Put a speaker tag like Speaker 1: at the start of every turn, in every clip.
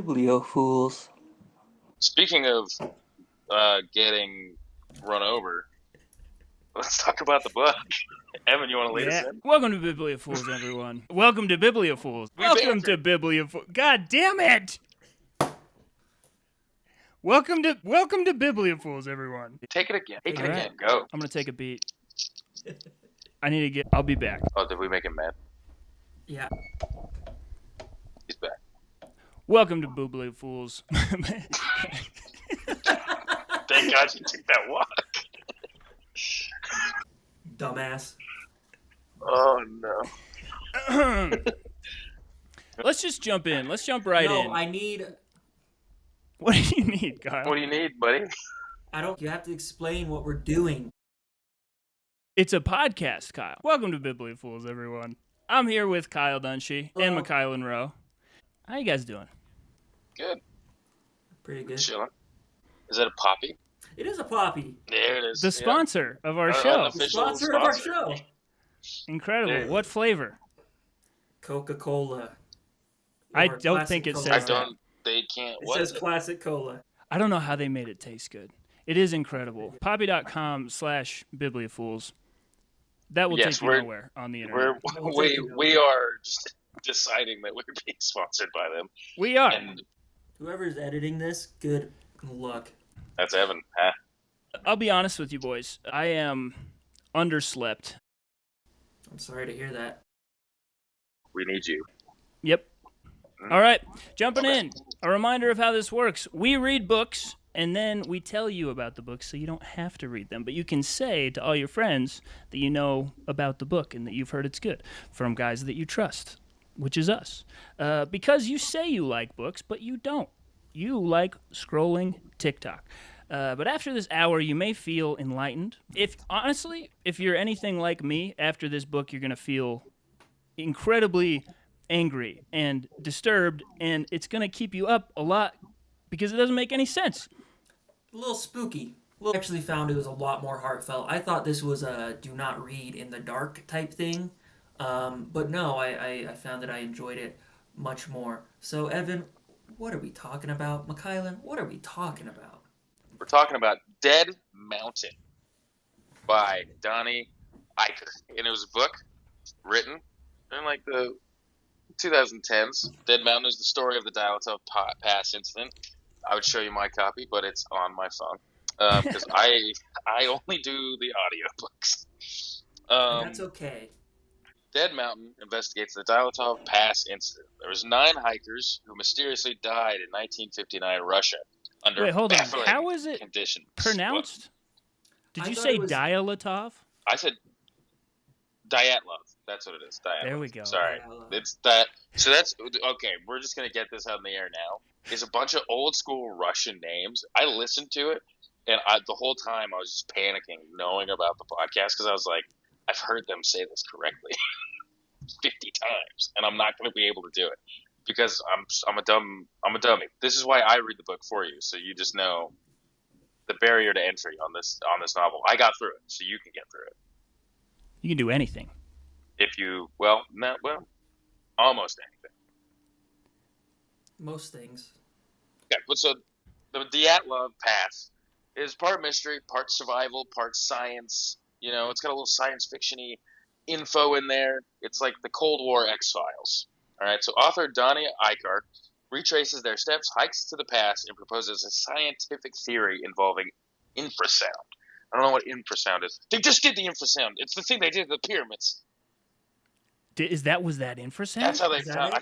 Speaker 1: Fools.
Speaker 2: Speaking of getting run over, let's talk about the book. Evan, you want to lead us in?
Speaker 3: Welcome to Bibliofools, everyone. Welcome to Bibliofools.
Speaker 2: We
Speaker 3: Welcome
Speaker 2: bantered.
Speaker 3: to Bibliofools. God damn it! Welcome to Bibliofools, everyone.
Speaker 2: Take it again. Take it
Speaker 3: Alright.
Speaker 2: again. Go.
Speaker 3: I'm gonna take a beat. I'll be back.
Speaker 2: Oh, did we make him mad?
Speaker 4: Yeah.
Speaker 2: He's back.
Speaker 3: Welcome to Bibliofools.
Speaker 2: Thank God you took that walk.
Speaker 4: Dumbass.
Speaker 2: Oh, no.
Speaker 3: Let's just jump in. Let's jump right in.
Speaker 4: I need...
Speaker 3: What do you need, Kyle?
Speaker 2: What do you need, buddy?
Speaker 4: You have to explain what we're doing.
Speaker 3: It's a podcast, Kyle. Welcome to Bibliofools, everyone. I'm here with Kyle Dunshee and Mikhail Rowe. How you guys doing?
Speaker 2: Good.
Speaker 4: Pretty good.
Speaker 2: Chilling. Is that a poppy?
Speaker 4: It is a poppy.
Speaker 2: There it is.
Speaker 3: The sponsor of our show.
Speaker 2: Unofficial
Speaker 4: Sponsor of our show.
Speaker 3: Incredible.
Speaker 2: There.
Speaker 3: What flavor?
Speaker 4: Coca-Cola.
Speaker 3: I
Speaker 4: Or
Speaker 3: don't
Speaker 4: classic
Speaker 3: think it
Speaker 4: Cola.
Speaker 3: says
Speaker 2: I
Speaker 3: that.
Speaker 2: don't. They can't.
Speaker 4: It
Speaker 2: What
Speaker 4: says
Speaker 2: is it?
Speaker 4: classic cola.
Speaker 3: I don't know how they made it taste good. It is incredible. Poppy.com/Bibliofools. That will
Speaker 2: Yes,
Speaker 3: take you
Speaker 2: we're-
Speaker 3: nowhere on the internet.
Speaker 2: We are just deciding that we're being sponsored by them.
Speaker 3: We are.
Speaker 2: And
Speaker 4: Whoever's editing this, good luck.
Speaker 2: that's Evan. Huh?
Speaker 3: I'll be honest with you boys. I am underslept.
Speaker 4: I'm sorry to hear that.
Speaker 2: We need you.
Speaker 3: Yep. All right, jumping
Speaker 2: Okay.
Speaker 3: in. A reminder of how this works. We read books, and then we tell you about the books so you don't have to read them. But you can say to all your friends that you know about the book and that you've heard it's good from guys that you trust, which is us. Because you say you like books, but you don't. You like scrolling TikTok. But after this hour, you may feel enlightened. If you're anything like me, after this book, you're going to feel incredibly angry and disturbed, and it's going to keep you up a lot because it doesn't make any sense.
Speaker 4: A little spooky. I actually found it was a lot more heartfelt. I thought this was a do not read in the dark type thing. But no, I found that I enjoyed it much more. So, Evan, what are we talking about? Mikhail, what are we talking about?
Speaker 2: We're talking about Dead Mountain by Donnie Eichar. And it was a book written in like the 2010s. Dead Mountain is the story of the Diatlov Pass incident. I would show you my copy, but it's on my phone because I only do the audiobooks.
Speaker 4: And that's okay.
Speaker 2: Dead Mountain investigates the Diatlov Pass incident. There was 9 hikers who mysteriously died in 1959 Russia under
Speaker 3: Wait, hold on.
Speaker 2: baffling
Speaker 3: How is it
Speaker 2: conditions.
Speaker 3: pronounced? Did
Speaker 4: I
Speaker 3: you
Speaker 4: thought
Speaker 3: say
Speaker 4: it was-
Speaker 3: Diatlov?
Speaker 2: I said Dyatlov. That's what it is. Dyatlov.
Speaker 3: There we go.
Speaker 2: Sorry.
Speaker 4: Dyatlov.
Speaker 2: It's that. So that's okay. We're just gonna get this out in the air now. It's a bunch of old school Russian names. I listened to it, and the whole time I was just panicking, knowing about the podcast because I was like, I've heard them say this correctly 50 times, and I'm not gonna be able to do it because I'm a dummy. This is why I read the book for you, so you just know the barrier to entry on this novel. I got through it, so you can get through it.
Speaker 3: You can do anything.
Speaker 2: If you almost anything.
Speaker 4: Most things.
Speaker 2: Okay, but so the Dyatlov Pass is part mystery, part survival, part science. You know, it's got a little science fiction-y info in there. It's like the Cold War X-Files. All right, so author Donnie Eichar retraces their steps, hikes to the pass, and proposes a scientific theory involving infrasound. I don't know what infrasound is. They just did the infrasound. It's the thing they did at the pyramids.
Speaker 3: Was that infrasound?
Speaker 2: That's how they
Speaker 4: Is that
Speaker 2: found.
Speaker 4: it?
Speaker 2: I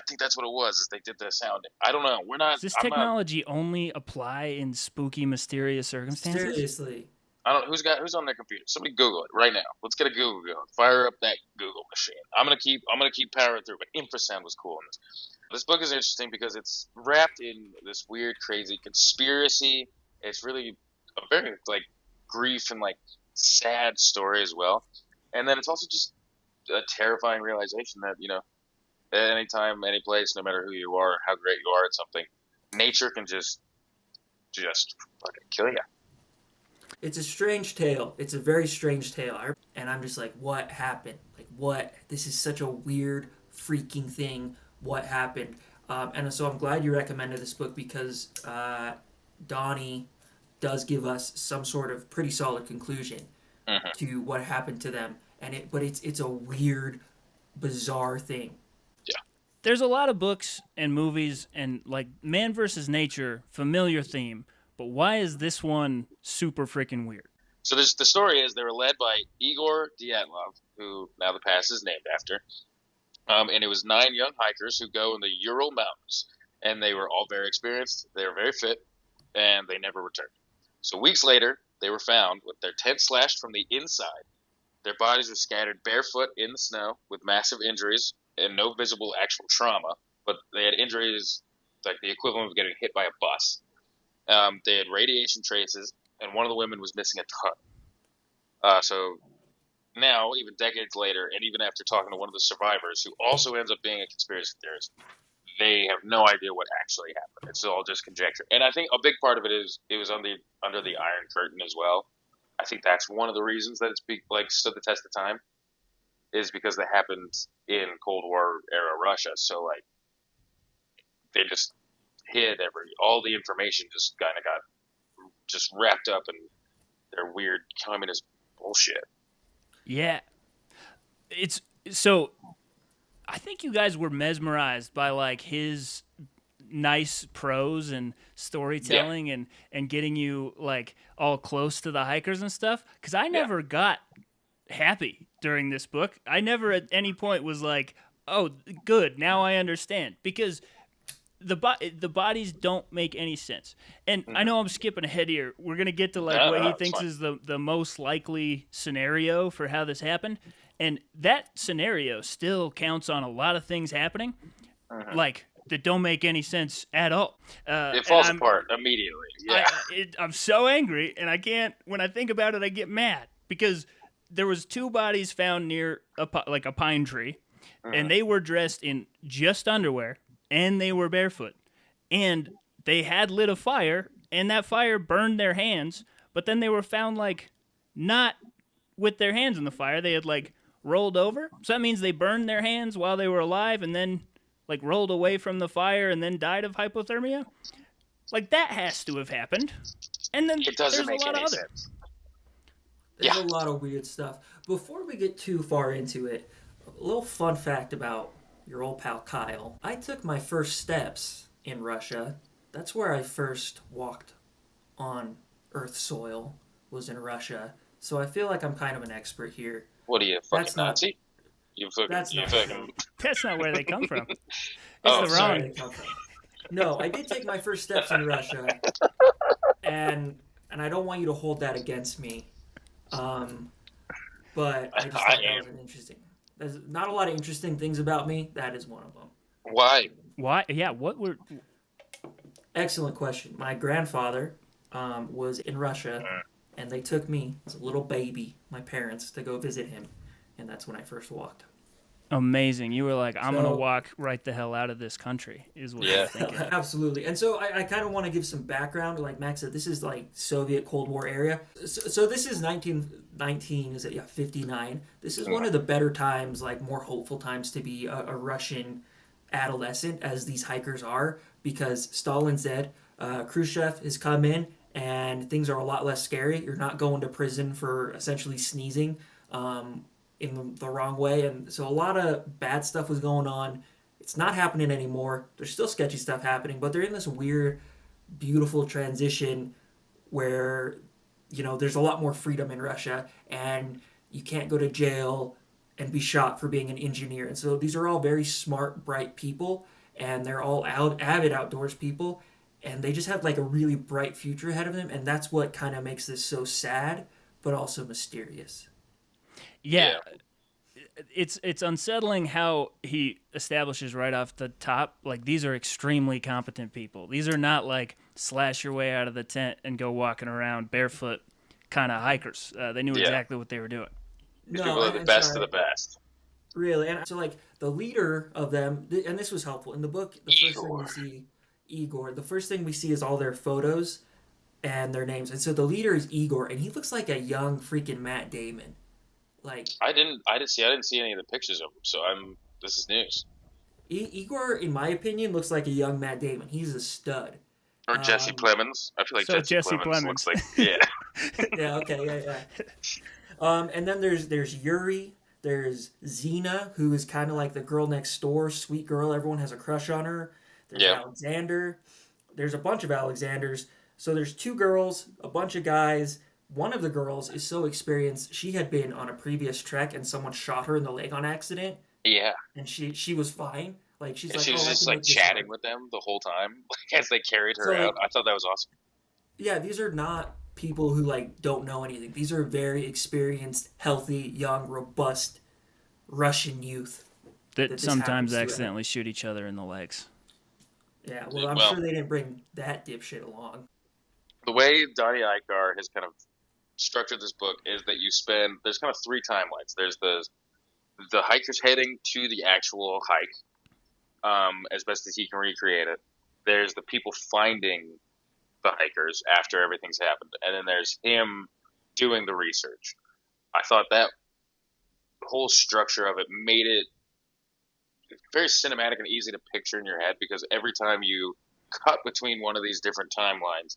Speaker 2: think that's what it was. Is they did the sounding. I don't know. We're not.
Speaker 3: Does this
Speaker 2: I'm not-
Speaker 3: technology only apply in spooky, mysterious circumstances?
Speaker 4: Seriously.
Speaker 2: I don't. Who's on their computer? Somebody Google it right now. Let's get a Google going. Fire up that Google machine. I'm gonna keep powering through. But infrasound was cool in this. This book is interesting because it's wrapped in this weird, crazy conspiracy. It's really a very like grief and like sad story as well. And then it's also just a terrifying realization that at any time, any place, no matter who you are, how great you are at something, nature can just fucking kill you.
Speaker 4: It's a strange tale. It's a very strange tale. And I'm just like, what happened? Like, what? This is such a weird, freaking thing. What happened? And so I'm glad you recommended this book because Donnie does give us some sort of pretty solid conclusion to what happened to them. But it's a weird, bizarre thing.
Speaker 2: Yeah.
Speaker 3: There's a lot of books and movies and like man versus nature, familiar theme, but why is this one super freaking weird?
Speaker 2: So the story is they were led by Igor Dyatlov, who now the pass is named after. And it was 9 young hikers who go in the Ural Mountains. And they were all very experienced, they were very fit, and they never returned. So weeks later, they were found with their tent slashed from the inside. Their bodies were scattered barefoot in the snow with massive injuries and no visible actual trauma. But they had injuries like the equivalent of getting hit by a bus. They had radiation traces, and one of the women was missing a tongue. So now, even decades later, and even after talking to one of the survivors, who also ends up being a conspiracy theorist, they have no idea what actually happened. It's all just conjecture. And I think a big part of it is it was under the Iron Curtain as well. I think that's one of the reasons that it's stood the test of time, is because that happened in Cold War era Russia. So like they just hid all the information just kind of got just wrapped up in their weird communist bullshit.
Speaker 3: Yeah. It's so I think you guys were mesmerized by like his nice prose and storytelling and getting you like all close to the hikers and stuff, because I never got happy during this book. I never at any point was like, oh, good, now I understand, because the bodies don't make any sense. And I know I'm skipping ahead here. We're gonna get to like what he thinks is the most likely scenario for how this happened, and that scenario still counts on a lot of things happening, like that don't make any sense at all.
Speaker 2: It falls apart immediately. Yeah,
Speaker 3: I'm so angry, and I can't. When I think about it, I get mad because there was 2 bodies found near a pine tree, and they were dressed in just underwear, and they were barefoot, and they had lit a fire, and that fire burned their hands. But then they were found like not with their hands in the fire; they had like rolled over. So that means they burned their hands while they were alive, and then like rolled away from the fire and then died of hypothermia. Like that has to have happened. And then
Speaker 2: it doesn't make any
Speaker 3: sense.
Speaker 4: There's a lot of weird stuff. Before we get too far into it, a little fun fact about your old pal Kyle. I took my first steps in Russia. That's where I first walked on Earth soil, was in Russia. So I feel like I'm kind of an expert here.
Speaker 2: What are you, fucking Nazi?
Speaker 3: That's not where they come from.
Speaker 4: Sorry. No, I did take my first steps in Russia, and I don't want you to hold that against me. But I just thought that was interesting. There's not a lot of interesting things about me. That is one of them.
Speaker 2: Why?
Speaker 3: Yeah, what were...
Speaker 4: Excellent question. My grandfather was in Russia, and they took me as a little baby, my parents, to go visit him. And that's when I first walked.
Speaker 3: Amazing. You were like, I'm going to walk right the hell out of this country, is what you're thinking.
Speaker 4: Absolutely. And so I kind of want to give some background. Like Max said, this is like Soviet Cold War area. So this is 59. This is one of the better times, like more hopeful times to be a Russian adolescent, as these hikers are, because Stalin's dead. Khrushchev has come in, and things are a lot less scary. You're not going to prison for essentially sneezing in the wrong way, and so a lot of bad stuff was going on. It's not happening anymore. There's still sketchy stuff happening, but they're in this weird, beautiful transition where, you know, there's a lot more freedom in Russia, and you can't go to jail and be shot for being an engineer. And so these are all very smart, bright people, and they're all avid outdoors people, and they just have like a really bright future ahead of them, and that's what kind of makes this so sad, but also mysterious.
Speaker 3: Yeah. It's unsettling how he establishes right off the top, like, these are extremely competent people. These are not like slash your way out of the tent and go walking around barefoot kind of hikers. They knew exactly what they were doing.
Speaker 2: These people are the best of the best.
Speaker 4: Really. And so like the leader of them, and this was helpful in the book, the first thing we see, Igor, the first thing we see is all their photos and their names. And so the leader is Igor, and he looks like a young freaking Matt Damon. Like,
Speaker 2: I didn't see any of the pictures of him, so this is news.
Speaker 4: Igor, in my opinion, looks like a young Matt Damon. He's a stud.
Speaker 2: Or Jesse
Speaker 4: Um,
Speaker 2: Plemons. I feel like
Speaker 3: So
Speaker 2: Jesse
Speaker 3: Jesse
Speaker 2: Plemons looks
Speaker 3: Plemons.
Speaker 2: like, yeah.
Speaker 4: yeah, okay, yeah. And then there's Yuri. There's Xena, who is kind of like the girl next door, sweet girl. Everyone has a crush on her. There's
Speaker 2: Yeah.
Speaker 4: Alexander. There's a bunch of Alexanders. So there's two girls, a bunch of guys. One of the girls is so experienced. She had been on a previous trek and someone shot her in the leg on accident,
Speaker 2: Yeah.
Speaker 4: and she was fine. Like she's
Speaker 2: And
Speaker 4: like,
Speaker 2: she was
Speaker 4: oh, I
Speaker 2: just
Speaker 4: can
Speaker 2: like
Speaker 4: make this
Speaker 2: chatting
Speaker 4: work.
Speaker 2: with them the whole time, like as they carried her
Speaker 4: So
Speaker 2: out.
Speaker 4: like,
Speaker 2: I thought that was awesome.
Speaker 4: yeah, these are not people who like don't know anything. These are very experienced, healthy, young, robust Russian youth
Speaker 3: That
Speaker 4: that this
Speaker 3: sometimes
Speaker 4: happens to.
Speaker 3: accidentally shoot each other in the legs.
Speaker 4: Yeah, well, I'm
Speaker 2: Well,
Speaker 4: sure they didn't bring that dipshit along.
Speaker 2: the way Donnie Eichar has kind of structured this book is that there's kind of three timelines. There's the hikers heading to the actual hike, as best as he can recreate it. There's the people finding the hikers after everything's happened, and then there's him doing the research. I thought that whole structure of it made it very cinematic and easy to picture in your head, because every time you cut between one of these different timelines,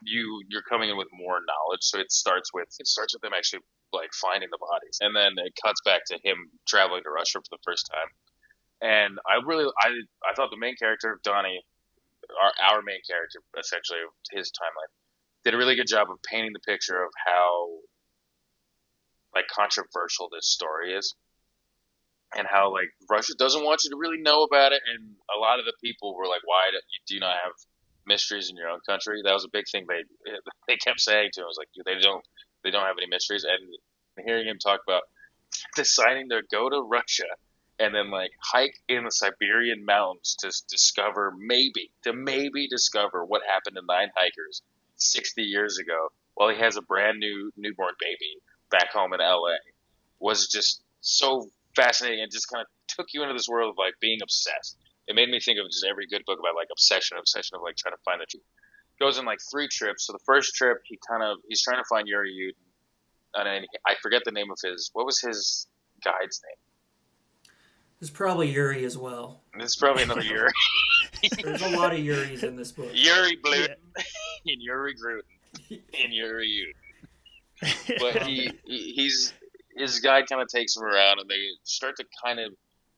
Speaker 2: you're coming in with more knowledge. So it starts with them actually like finding the bodies, and then it cuts back to him traveling to Russia for the first time. And I thought the main character of Donnie, our main character, essentially his timeline, did a really good job of painting the picture of how like controversial this story is, and how like Russia doesn't want you to really know about it. And a lot of the people were like, "Why do you not have mysteries in your own country?" That was a big thing they kept saying to him. It was like they don't have any mysteries. And hearing him talk about deciding to go to Russia and then like hike in the Siberian mountains to maybe discover what happened to 9 hikers 60 years ago, while he has a brand new newborn baby back home in LA, was just so fascinating, and just kind of took you into this world of like being obsessed. It made me think of just every good book about like obsession of like trying to find the truth. Goes on like 3 trips. So the first trip, he's trying to find Yuri Yudin, and I forget the name of what was his guide's name?
Speaker 4: There's probably Yuri as well.
Speaker 2: It's probably another Yuri.
Speaker 4: There's a lot of Yuris in this book.
Speaker 2: Yuri Bluten and Yuri Gruden and Yuri Yudin. But his guide kind of takes him around, and they start to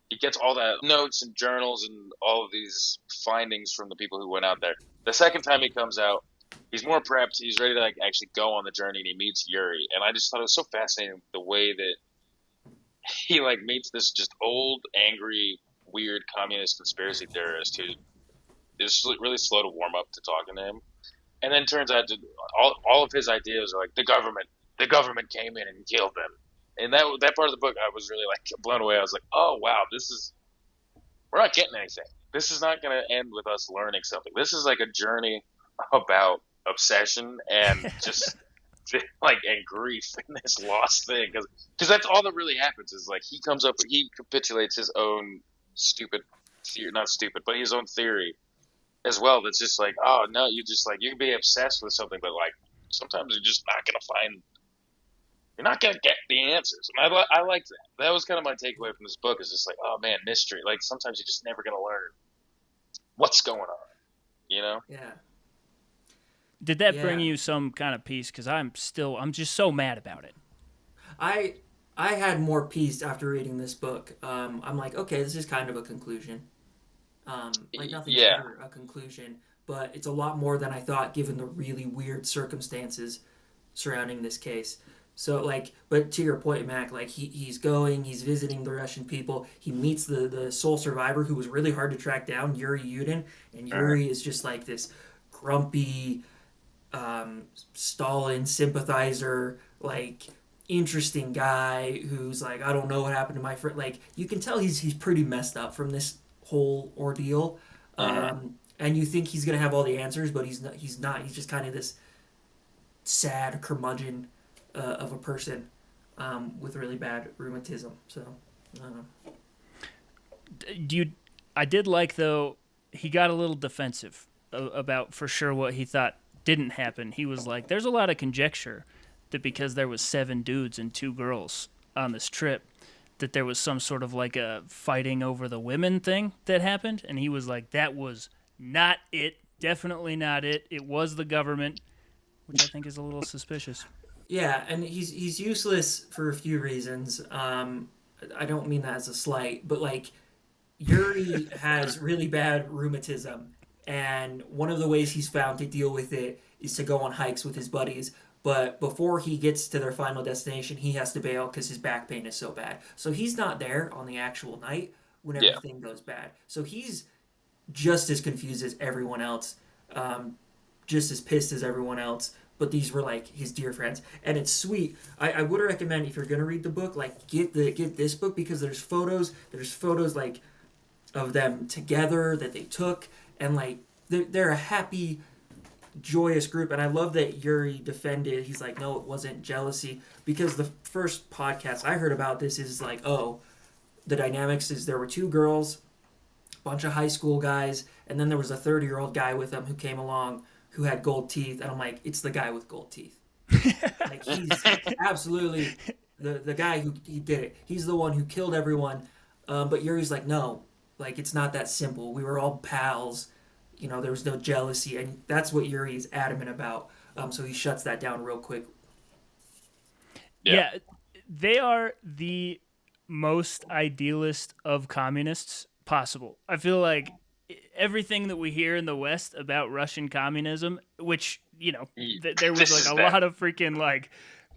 Speaker 2: he gets all that notes and journals and all of these findings from the people who went out there. The second time he comes out, he's more prepped. He's ready to like actually go on the journey, and he meets Yuri. And I just thought it was so fascinating the way that he like meets this just old, angry, weird communist conspiracy theorist who is really slow to warm up to talking to him. And then turns out all of his ideas are like the government came in and killed them. And that part of the book, I was really like blown away. I was like, oh wow, we're not getting anything. This is not going to end with us learning something. This is like a journey about obsession and just like and grief and this lost thing, because that's all that really happens is like he capitulates his own stupid theory, not stupid, but his own theory as well. That's just like, oh no, you can be obsessed with something, but like sometimes you're not gonna get the answers. And I liked that. That was kind of my takeaway from this book, is just like, oh man, mystery. Like sometimes you're just never gonna learn what's going on, you know?
Speaker 4: Yeah.
Speaker 3: Did that bring you some kind of peace? Because I'm just so mad about it.
Speaker 4: I had more peace after reading this book. I'm like, okay, this is kind of a conclusion. Like nothing's ever a conclusion, but it's a lot more than I thought, given the really weird circumstances surrounding this case. So like, but to your point, Mac, like he's visiting the Russian people. He meets the sole survivor who was really hard to track down, Yuri Yudin, and Yuri is just like this grumpy Stalin sympathizer, like interesting guy who's like, I don't know what happened to my friend. Like you can tell he's pretty messed up from this whole ordeal, and you think he's gonna have all the answers, but he's not. He's just kind of this sad curmudgeon of a person with really bad rheumatism. So I don't know.
Speaker 3: I did like, though, he got a little defensive about for sure what he thought didn't happen. He was like, there's a lot of conjecture that because there was 7 dudes and 2 girls on this trip, that there was some sort of like a fighting over the women thing that happened, and he was like, that was not it, definitely not it. It was the government, which I think is a little suspicious.
Speaker 4: Yeah, and he's useless for a few reasons. I don't mean that as a slight, but like Yuri has really bad rheumatism, and one of the ways he's found to deal with it is to go on hikes with his buddies. But before he gets to their final destination, he has to bail because his back pain is so bad. So he's not there on the actual night when
Speaker 2: Yeah.
Speaker 4: everything goes bad. So he's just as confused as everyone else, just as pissed as everyone else. But these were like his dear friends, and it's sweet. I would recommend, if you're gonna read the book, like get this book, because there's photos like of them together that they took, and like they're a happy, joyous group. And I love that Yuri defended. He's like, no, it wasn't jealousy, because the first podcast I heard about this is like, oh, the dynamics is there were two girls, a bunch of high school guys, and then there was a 30-year-old guy with them who came along who had gold teeth, and I'm like, it's the guy with gold teeth. Like, he's absolutely the guy who he did it. He's the one who killed everyone. But Yuri's like, no, like, it's not that simple. We were all pals. You know, there was no jealousy, and that's what Yuri is adamant about. So he shuts that down real quick.
Speaker 3: Yeah, they are the most idealist of communists possible. I feel like everything that we hear in the West about Russian communism, which, you know, there was like a lot of freaking like,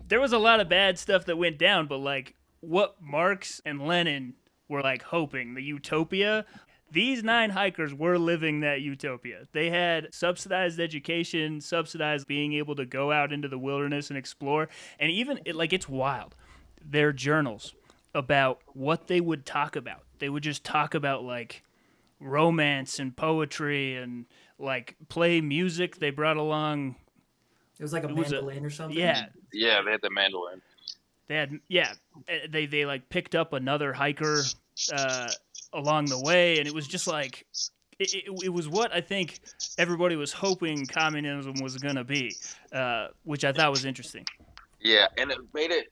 Speaker 3: there was a lot of bad stuff that went down, but like what Marx and Lenin were like hoping, the utopia, these 9 hikers were living that utopia. They had subsidized education, subsidized being able to go out into the wilderness and explore. And even, it's wild. Their journals about what they would talk about. They would just talk about, like, romance and poetry and, like, play music. They brought along...
Speaker 4: It was like a mandolin or something?
Speaker 3: Yeah.
Speaker 2: Yeah, they had the mandolin.
Speaker 3: They like, picked up another hiker... along the way, and it was just like it was what I think everybody was hoping communism was gonna be, which I thought was interesting.
Speaker 2: Yeah, and it made it.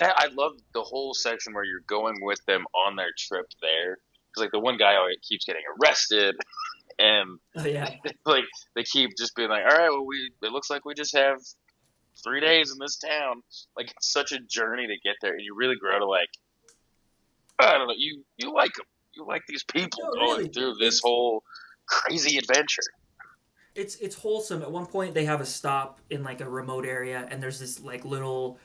Speaker 2: I loved the whole section where you're going with them on their trip there, because like the one guy always keeps getting arrested, and like they keep just being like, all right, well it looks like we just have 3 days in this town. Like, it's such a journey to get there, and you really grow to like, I don't know, you like them. You like these people going through this whole crazy adventure.
Speaker 4: It's wholesome. At one point, they have a stop in like a remote area, and there's this like little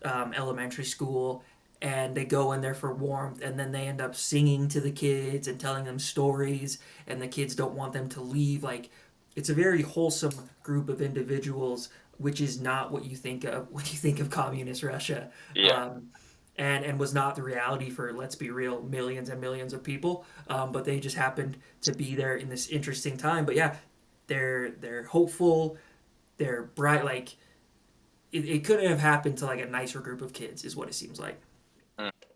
Speaker 4: elementary school, and they go in there for warmth, and then they end up singing to the kids and telling them stories, and the kids don't want them to leave. Like, it's a very wholesome group of individuals, which is not what you think of when you think of communist Russia.
Speaker 2: Yeah.
Speaker 4: And was not the reality for, let's be real, millions and millions of people. But they just happened to be there in this interesting time. But yeah, they're hopeful, they're bright. Like, it couldn't have happened to like a nicer group of kids, is what it seems like.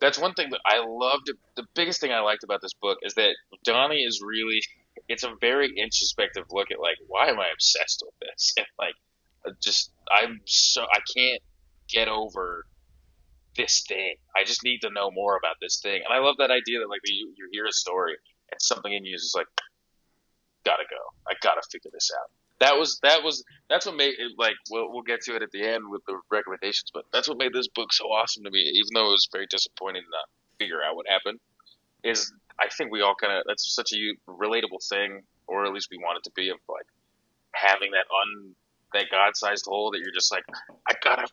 Speaker 2: That's one thing that I loved. The biggest thing I liked about this book is that Donnie is really, it's a very introspective look at like, why am I obsessed with this? And like, I can't get over this thing. I just need to know more about this thing. And I love that idea that like you hear a story and something in you is just like, gotta go. I gotta figure this out. That's what made it, like, we'll get to it at the end with the recommendations, but that's what made this book so awesome to me, even though it was very disappointing to not figure out what happened, is I think we all kind of, that's such a relatable thing, or at least we want it to be, of like having that God-sized hole that you're just like, I gotta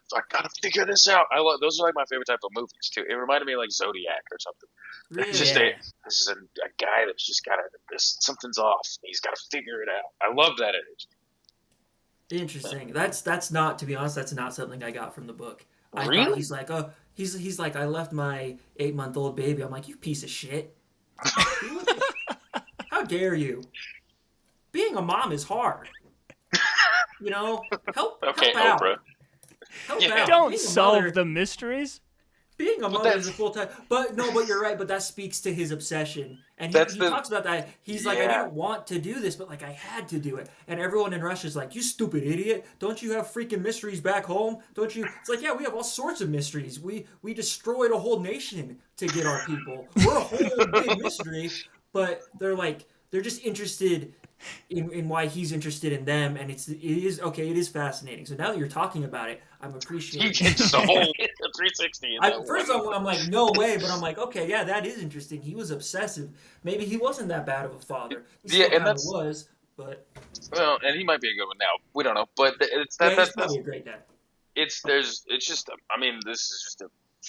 Speaker 2: figure this out. Those are like my favorite type of movies too. It reminded me of like Zodiac or something.
Speaker 4: Really?
Speaker 2: It's just this is a guy that's just gotta, something's off. He's gotta figure it out. I love that energy.
Speaker 4: Interesting. That's not, to be honest, that's not something I got from the book. I
Speaker 2: Really?
Speaker 4: thought he's like, I left my 8-month-old baby. I'm like, you piece of shit. How dare you? Being a mom is hard. You know, help
Speaker 2: Okay,
Speaker 4: out.
Speaker 2: Oprah.
Speaker 4: Help
Speaker 2: Yeah.
Speaker 4: out.
Speaker 3: Don't
Speaker 4: Being a
Speaker 3: solve
Speaker 4: mother,
Speaker 3: the mysteries.
Speaker 4: being a
Speaker 2: But
Speaker 4: mother is a full time. But no, but you're right. But that speaks to his obsession, and he talks about that. He's like, I didn't want to do this, but like I had to do it. And everyone in Russia's like, you stupid idiot! Don't you have freaking mysteries back home? Don't you? It's like, yeah, we have all sorts of mysteries. We destroyed a whole nation to get our people. We're a whole big mystery, but they're just interested in why he's interested in them, and it is fascinating. So now that you're talking about it, I'm appreciating.
Speaker 2: You get just a whole 360.
Speaker 4: First, I'm like, no way, but I'm like, okay, yeah, that is interesting. He was obsessive. Maybe he wasn't that bad of a father. He
Speaker 2: and that's
Speaker 4: was, but
Speaker 2: well, and he might be a good one now. We don't know, but it's that.
Speaker 4: Yeah,
Speaker 2: that's
Speaker 4: probably a great dad.
Speaker 2: It's just. I mean, this is just a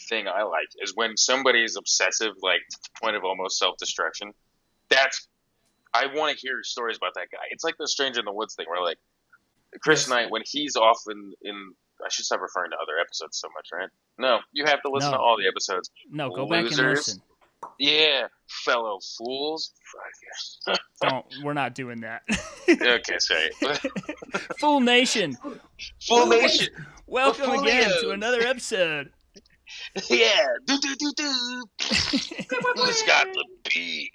Speaker 2: thing I like is when somebody is obsessive, like to the point of almost self-destruction. I want to hear stories about that guy. It's like the Stranger in the Woods thing, where like Chris Knight, when he's off in I should stop referring to other episodes so much, right? No, you have to listen to all the episodes.
Speaker 3: No, go back and listen.
Speaker 2: Yeah, fellow fools.
Speaker 3: Don't. We're not doing that.
Speaker 2: Okay, sorry.
Speaker 3: Fool Nation.
Speaker 2: Fool Nation.
Speaker 3: Welcome again to another episode.
Speaker 2: Yeah. Do. Who's got the beef?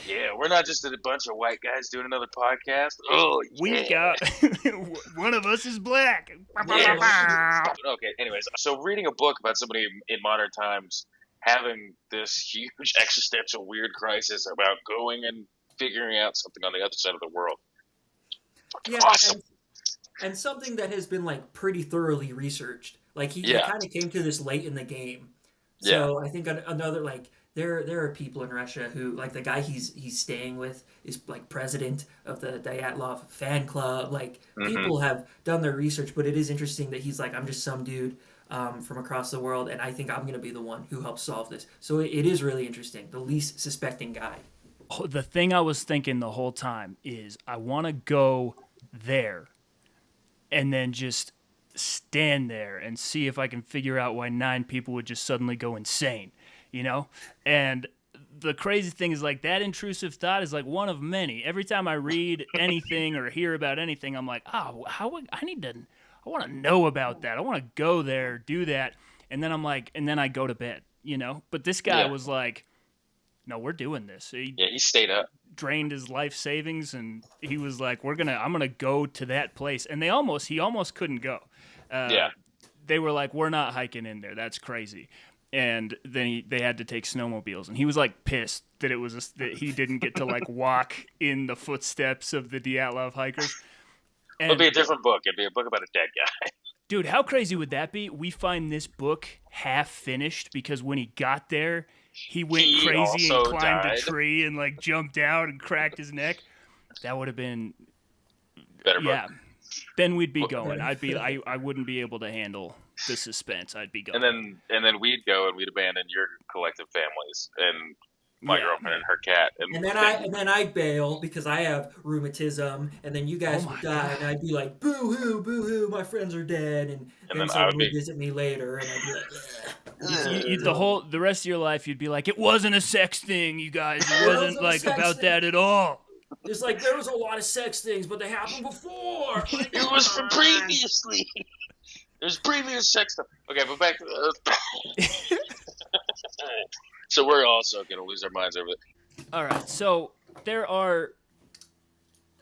Speaker 2: Yeah, we're not just a bunch of white guys doing another podcast. Oh, yeah.
Speaker 3: We got one of us is black.
Speaker 2: Yeah. Okay, anyways, so reading a book about somebody in modern times having this huge existential weird crisis about going and figuring out something on the other side of the world.
Speaker 4: Yeah,
Speaker 2: awesome.
Speaker 4: And something that has been like pretty thoroughly researched. Like he kind of came to this late in the game. So I think another like there are people in Russia who like the guy he's staying with is like president of the Dyatlov fan club. Like people have done their research, but it is interesting that he's like, I'm just some dude from across the world, and I think I'm gonna be the one who helps solve this. So it is really interesting. The least suspecting guy.
Speaker 3: The thing I was thinking the whole time is I want to go there and then just stand there and see if I can figure out why 9 people would just suddenly go insane. You know? And the crazy thing is like that intrusive thought is like one of many. Every time I read anything or hear about anything, I'm like, I want to know about that. I want to go there, do that. And then I'm like, and then I go to bed, you know? But this guy was like, no, we're doing this. He
Speaker 2: stayed up.
Speaker 3: Drained his life savings and he was like, I'm going to go to that place. And he almost couldn't go. They were like, we're not hiking in there. That's crazy. And then they had to take snowmobiles, and he was like pissed that that he didn't get to like walk in the footsteps of the Dyatlov hikers. And,
Speaker 2: it'd be a different book. It'd be a book about a dead guy.
Speaker 3: Dude, how crazy would that be? We find this book half finished because when he got there, he went crazy and climbed a tree and like jumped out and cracked his neck. That would have been
Speaker 2: better book.
Speaker 3: Yeah. Then we'd be going. I wouldn't be able to handle the suspense. I'd be going.
Speaker 2: And then we'd go and we'd abandon your collective families and my girlfriend and her cat. And
Speaker 4: then I'd bail because I have rheumatism, and then you guys would die, and I'd be like, boo hoo, my friends are dead, and then someone would visit me later, and I'd be like,
Speaker 3: the rest of your life you'd be like, it wasn't a sex thing, you guys. It wasn't like about that at all.
Speaker 4: It's like there was a lot of sex things, but they happened before.
Speaker 2: It was from previously. There's previous sex stuff. Okay, but back to the... So we're also going to lose our minds over it.
Speaker 3: All right, so there are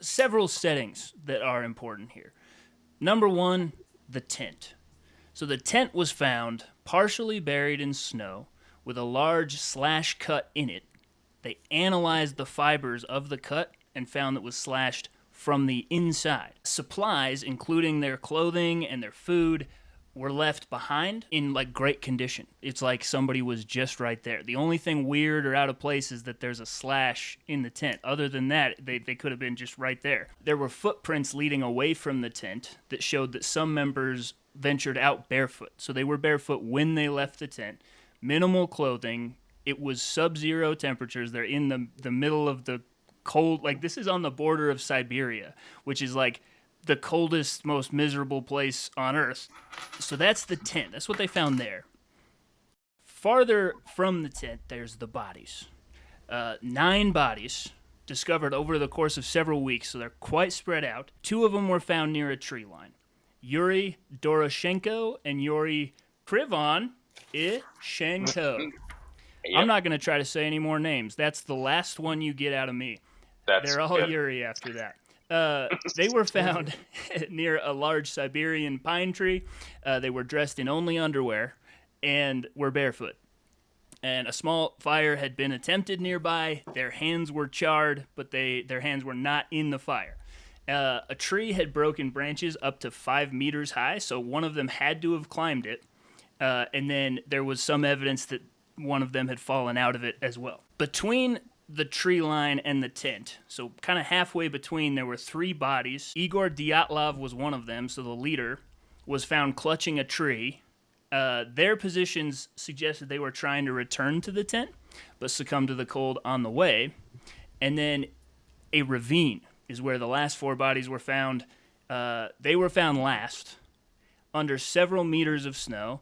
Speaker 3: several settings that are important here. Number 1, the tent. So the tent was found partially buried in snow with a large slash cut in it. They analyzed the fibers of the cut and found it was slashed from the inside. Supplies, including their clothing and their food, were left behind in like great condition. It's like somebody was just right there. The only thing weird or out of place is that there's a slash in the tent. Other than that, they could have been just right there. There were footprints leading away from the tent that showed that some members ventured out barefoot. So they were barefoot when they left the tent. Minimal clothing. It was sub-zero temperatures. They're in the middle of the cold, like this is on the border of Siberia, which is like the coldest, most miserable place on Earth. So that's the tent. That's what they found there. Farther from the tent, there's the bodies. 9 bodies discovered over the course of several weeks, so they're quite spread out. 2 of them were found near a tree line. Yuri Doroshenko and Yuri Krivon Ishenko.
Speaker 2: Yep.
Speaker 3: I'm not going to try to say any more names. That's the last one you get out of me. They're all
Speaker 2: good.
Speaker 3: Yuri after that. They were found near a large Siberian pine tree. They were dressed in only underwear and were barefoot. And a small fire had been attempted nearby. Their hands were charred, but their hands were not in the fire. A tree had broken branches up to 5 meters high, so one of them had to have climbed it. And then there was some evidence that one of them had fallen out of it as well. Between the tree line and the tent, so kind of halfway between, there were 3 bodies. Igor Dyatlov was one of them, so the leader was found clutching a tree. Their positions suggested they were trying to return to the tent, but succumbed to the cold on the way. And then a ravine is where the last 4 bodies were found. They were found last, under several meters of snow.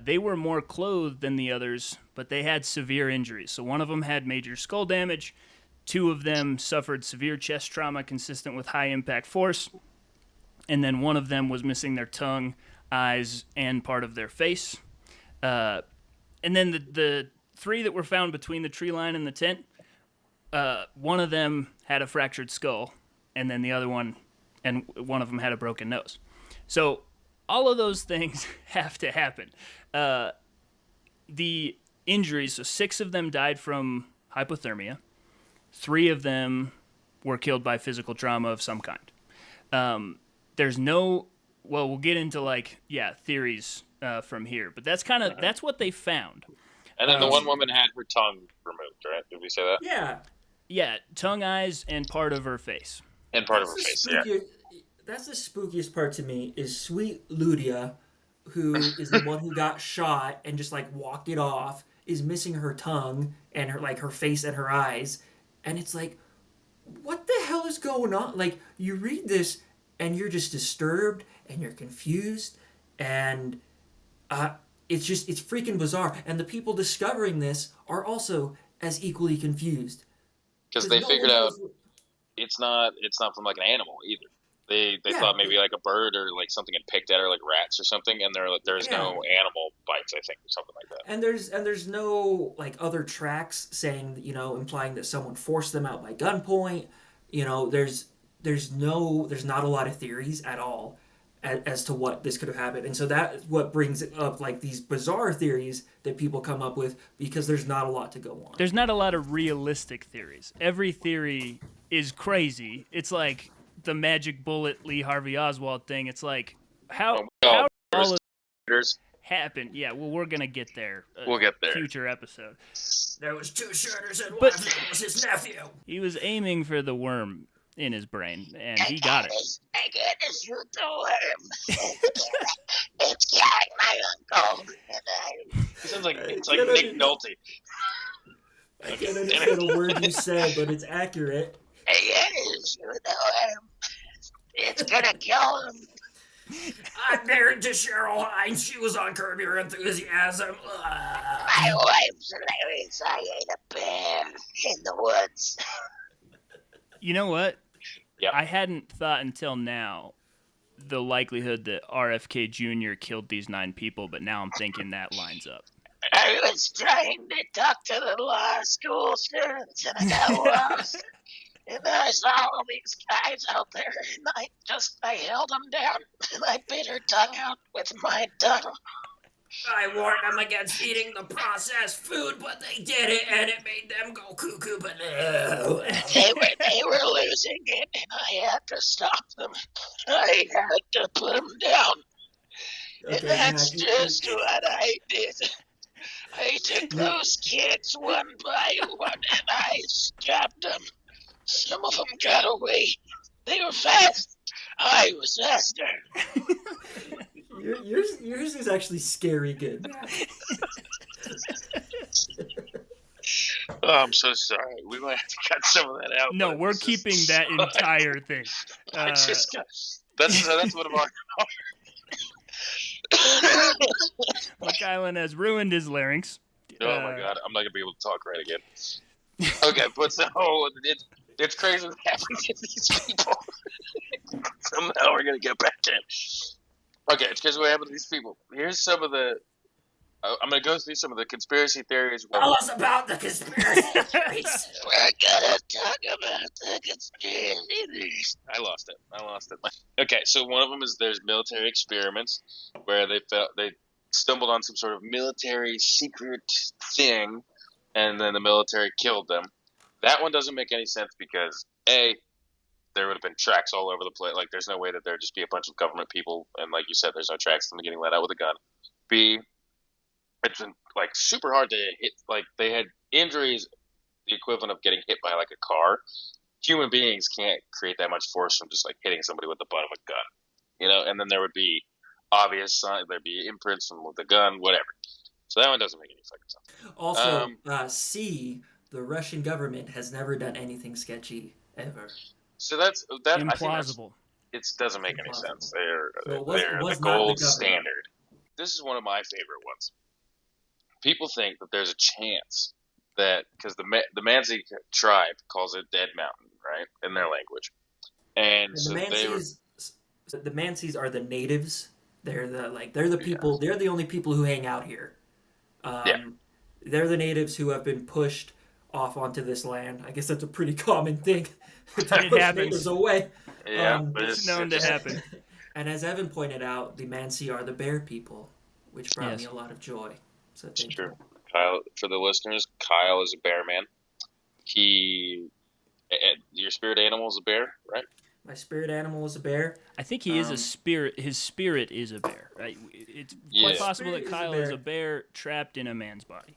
Speaker 3: They were more clothed than the others, but they had severe injuries. So one of them had major skull damage. 2 of them suffered severe chest trauma consistent with high impact force. And then one of them was missing their tongue, eyes, and part of their face. And then the 3 that were found between the tree line and the tent, one of them had a fractured skull, and then one of them had a broken nose. So all of those things have to happen. The injuries, so 6 of them died from hypothermia. 3 of them were killed by physical trauma of some kind. There's no... Well, we'll get into theories from here, but that's what they found.
Speaker 2: And then the one woman had her tongue removed, right? Did we say that?
Speaker 4: Yeah.
Speaker 3: Yeah, tongue, eyes, and part of her face.
Speaker 2: And part of her face, yeah.
Speaker 4: That's the spookiest part to me is sweet Ludia, who is the one who got shot and just walked it off, is missing her tongue and her face and her eyes, and it's what the hell is going on? You read this and you're just disturbed and you're confused, and it's freaking bizarre. And the people discovering this are also as equally confused
Speaker 2: because they figured out it's not from an animal either. They thought maybe a bird or something had picked at her, rats or something, and there's no animal bites, I think, or something like that.
Speaker 4: And there's no other tracks saying implying that someone forced them out by gunpoint. There's not a lot of theories at all as to what this could have happened. And so that's what brings up these bizarre theories that people come up with, because there's not a lot to go on.
Speaker 3: There's not a lot of realistic theories. Every theory is crazy. It's like the magic bullet Lee Harvey Oswald thing. It's how all of this happened. Yeah, well, we're going to get there.
Speaker 2: We'll get there.
Speaker 3: Future episode.
Speaker 4: There was 2 shooters and one of them was his nephew.
Speaker 3: He was aiming for the worm in his brain, and he got it.
Speaker 1: I gotta shoot the worm. It's killing my uncle.
Speaker 2: It sounds like Nick Nolte.
Speaker 4: I can't understand a word you said, but it's accurate.
Speaker 1: I gotta shoot the worm. It's gonna kill him.
Speaker 4: I'm married to Cheryl Hines. She was on Curb Your Enthusiasm.
Speaker 1: My wife's hilarious. I ate a bear in the woods.
Speaker 3: You know what?
Speaker 2: Yep.
Speaker 3: I hadn't thought until now the likelihood that RFK Jr. killed these 9 people, but now I'm thinking that lines up.
Speaker 1: I was trying to talk to the law school students, and I got lost. And then I saw all these guys out there, and I held them down, and I bit her tongue out with my tongue.
Speaker 4: I warned them against eating the processed food, but they did it, and it made them go cuckoo. But no.
Speaker 1: They were losing it, and I had to stop them. I had to put them down. Okay, and that's just what I did. I took those kids one by one, and I stopped them. Some of them got away. They were fast. I was faster.
Speaker 4: Yours is actually scary good.
Speaker 2: Oh, I'm so sorry. We might have to cut some of that out.
Speaker 3: No, we're keeping that entire thing.
Speaker 2: That's what about.
Speaker 3: McIsland has ruined his larynx.
Speaker 2: Oh my god, I'm not gonna be able to talk right again. Okay, but so it's crazy what happens to these people. Somehow we're gonna get back in. Okay, it's because what happened to these people. Here's some of the I'm going to go through some of the conspiracy theories.
Speaker 4: Tell us about the conspiracy theories.
Speaker 1: We're gonna talk about the conspiracy theories.
Speaker 2: I lost it. Okay, so one of them is there's military experiments where they stumbled on some sort of military secret thing, and then the military killed them. That one doesn't make any sense because A, there would have been tracks all over the place. Like, there's no way that there'd just be a bunch of government people, and like you said, there's no tracks of them getting let out with a gun. B, it's been like super hard to hit. Like, they had injuries the equivalent of getting hit by like a car. Human beings can't create that much force from just like hitting somebody with the butt of a gun, you know. And then there would be obvious signs, there'd be imprints from the gun, whatever. So that one doesn't make any fucking sense.
Speaker 4: Also, C, the Russian government has never done anything sketchy ever.
Speaker 2: So that's that.
Speaker 3: Implausible.
Speaker 2: It doesn't make any sense. They're
Speaker 4: it was
Speaker 2: the
Speaker 4: not
Speaker 2: gold
Speaker 4: the
Speaker 2: standard. This is one of my favorite ones. People think that there's a chance that because the Mansi tribe calls it Dead Mountain, right, in their language, and so
Speaker 4: the Mansis are the natives. They're the people. They're the only people who hang out here. They're the natives who have been pushed off onto this land. I guess that's a pretty common thing. To push natives away.
Speaker 2: Yeah, but
Speaker 3: it's known to happen.
Speaker 4: And as Evan pointed out, the Mansi are the bear people, which brought me a lot of joy. So
Speaker 2: it's true. Kyle, for the listeners, Kyle is a bear man. Your spirit animal is a bear, right?
Speaker 4: My spirit animal is a bear.
Speaker 3: I think he is a spirit. His spirit is a bear, right? It's quite possible that Kyle is a bear trapped in a man's body.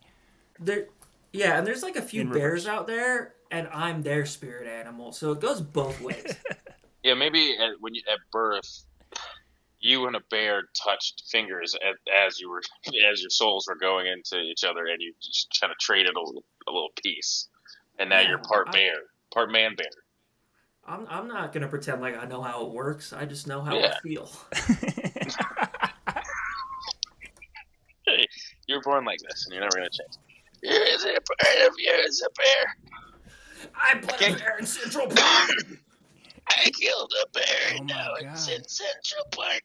Speaker 4: And there's like a few bears out there, and I'm their spirit animal, so it goes both ways.
Speaker 2: Yeah, maybe at birth, you and a bear touched fingers as your souls were going into each other, and you just kind of traded a little piece, and now you're part bear, part man bear.
Speaker 4: I'm not gonna pretend like I know how it works. I just know how I feel.
Speaker 2: Hey, you were born like this, and you're never gonna change.
Speaker 1: Is it a part of you as a bear?
Speaker 4: I put a bear in Central Park.
Speaker 1: I killed a bear. Now it's in Central Park.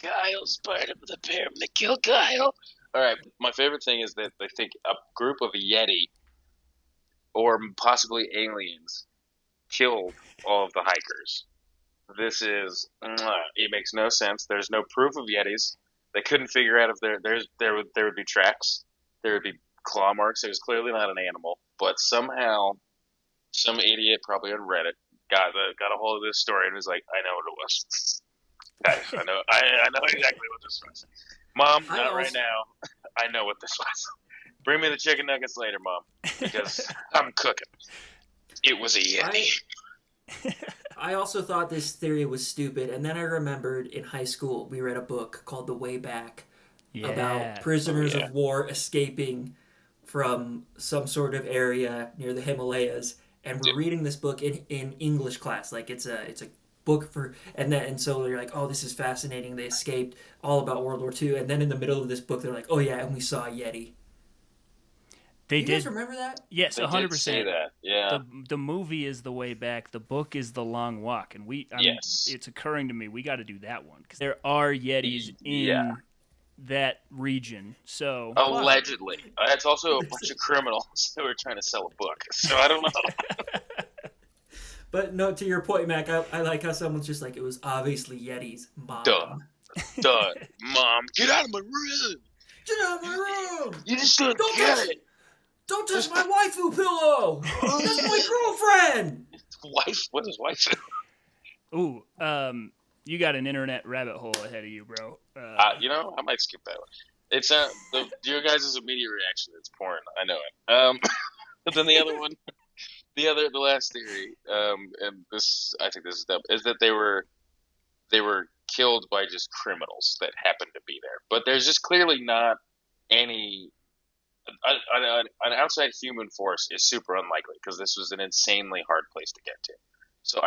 Speaker 1: Kyle's part of the bear. I'm gonna kill Kyle.
Speaker 2: All right. My favorite thing is that they think a group of Yeti or possibly aliens killed all of the hikers. This is it makes no sense. There's no proof of Yetis. They couldn't figure out if there would be tracks. There would be claw marks. It was clearly not an animal, but somehow some idiot probably on Reddit got a hold of this story and was like, I know what it was. Guys, I know exactly what this was. Mom, not right now. I know what this was. Bring me the chicken nuggets later, Mom, because I'm cooking. It was a Yeti.
Speaker 4: I also thought this theory was stupid, and then I remembered in high school we read a book called The Way Back about prisoners of war escaping from some sort of area near the Himalayas, and we're reading this book in English class. Like it's a book for and so you're like, oh, this is fascinating. They escaped, all about World War II, and then in the middle of this book they're like, oh yeah, and we saw a Yeti. You guys remember that?
Speaker 3: Yes, 100%.
Speaker 2: Say that. Yeah.
Speaker 3: The movie is The Way Back. The book is The Long Walk, and it's occurring to me we got to do that one because there are Yetis in that region. So
Speaker 2: allegedly, it's also a bunch of criminals who are trying to sell a book. So I don't know.
Speaker 4: But no, to your point, Mac, I like how someone's just like, it was obviously Yetis, Mom.
Speaker 2: Duh, Mom, get out of my room.
Speaker 4: Get out of my room.
Speaker 2: You just don't get it.
Speaker 4: Don't touch my waifu pillow! That's my girlfriend!
Speaker 2: Wife? What is waifu?
Speaker 3: Ooh, you got an internet rabbit hole ahead of you, bro.
Speaker 2: I might skip that one. It's your guys' immediate reaction. It's porn. I know it. But then the other one, the last theory, and this, I think this is dumb, is that they were killed by just criminals that happened to be there. But there's just clearly not any. An outside human force is super unlikely because this was an insanely hard place to get to. So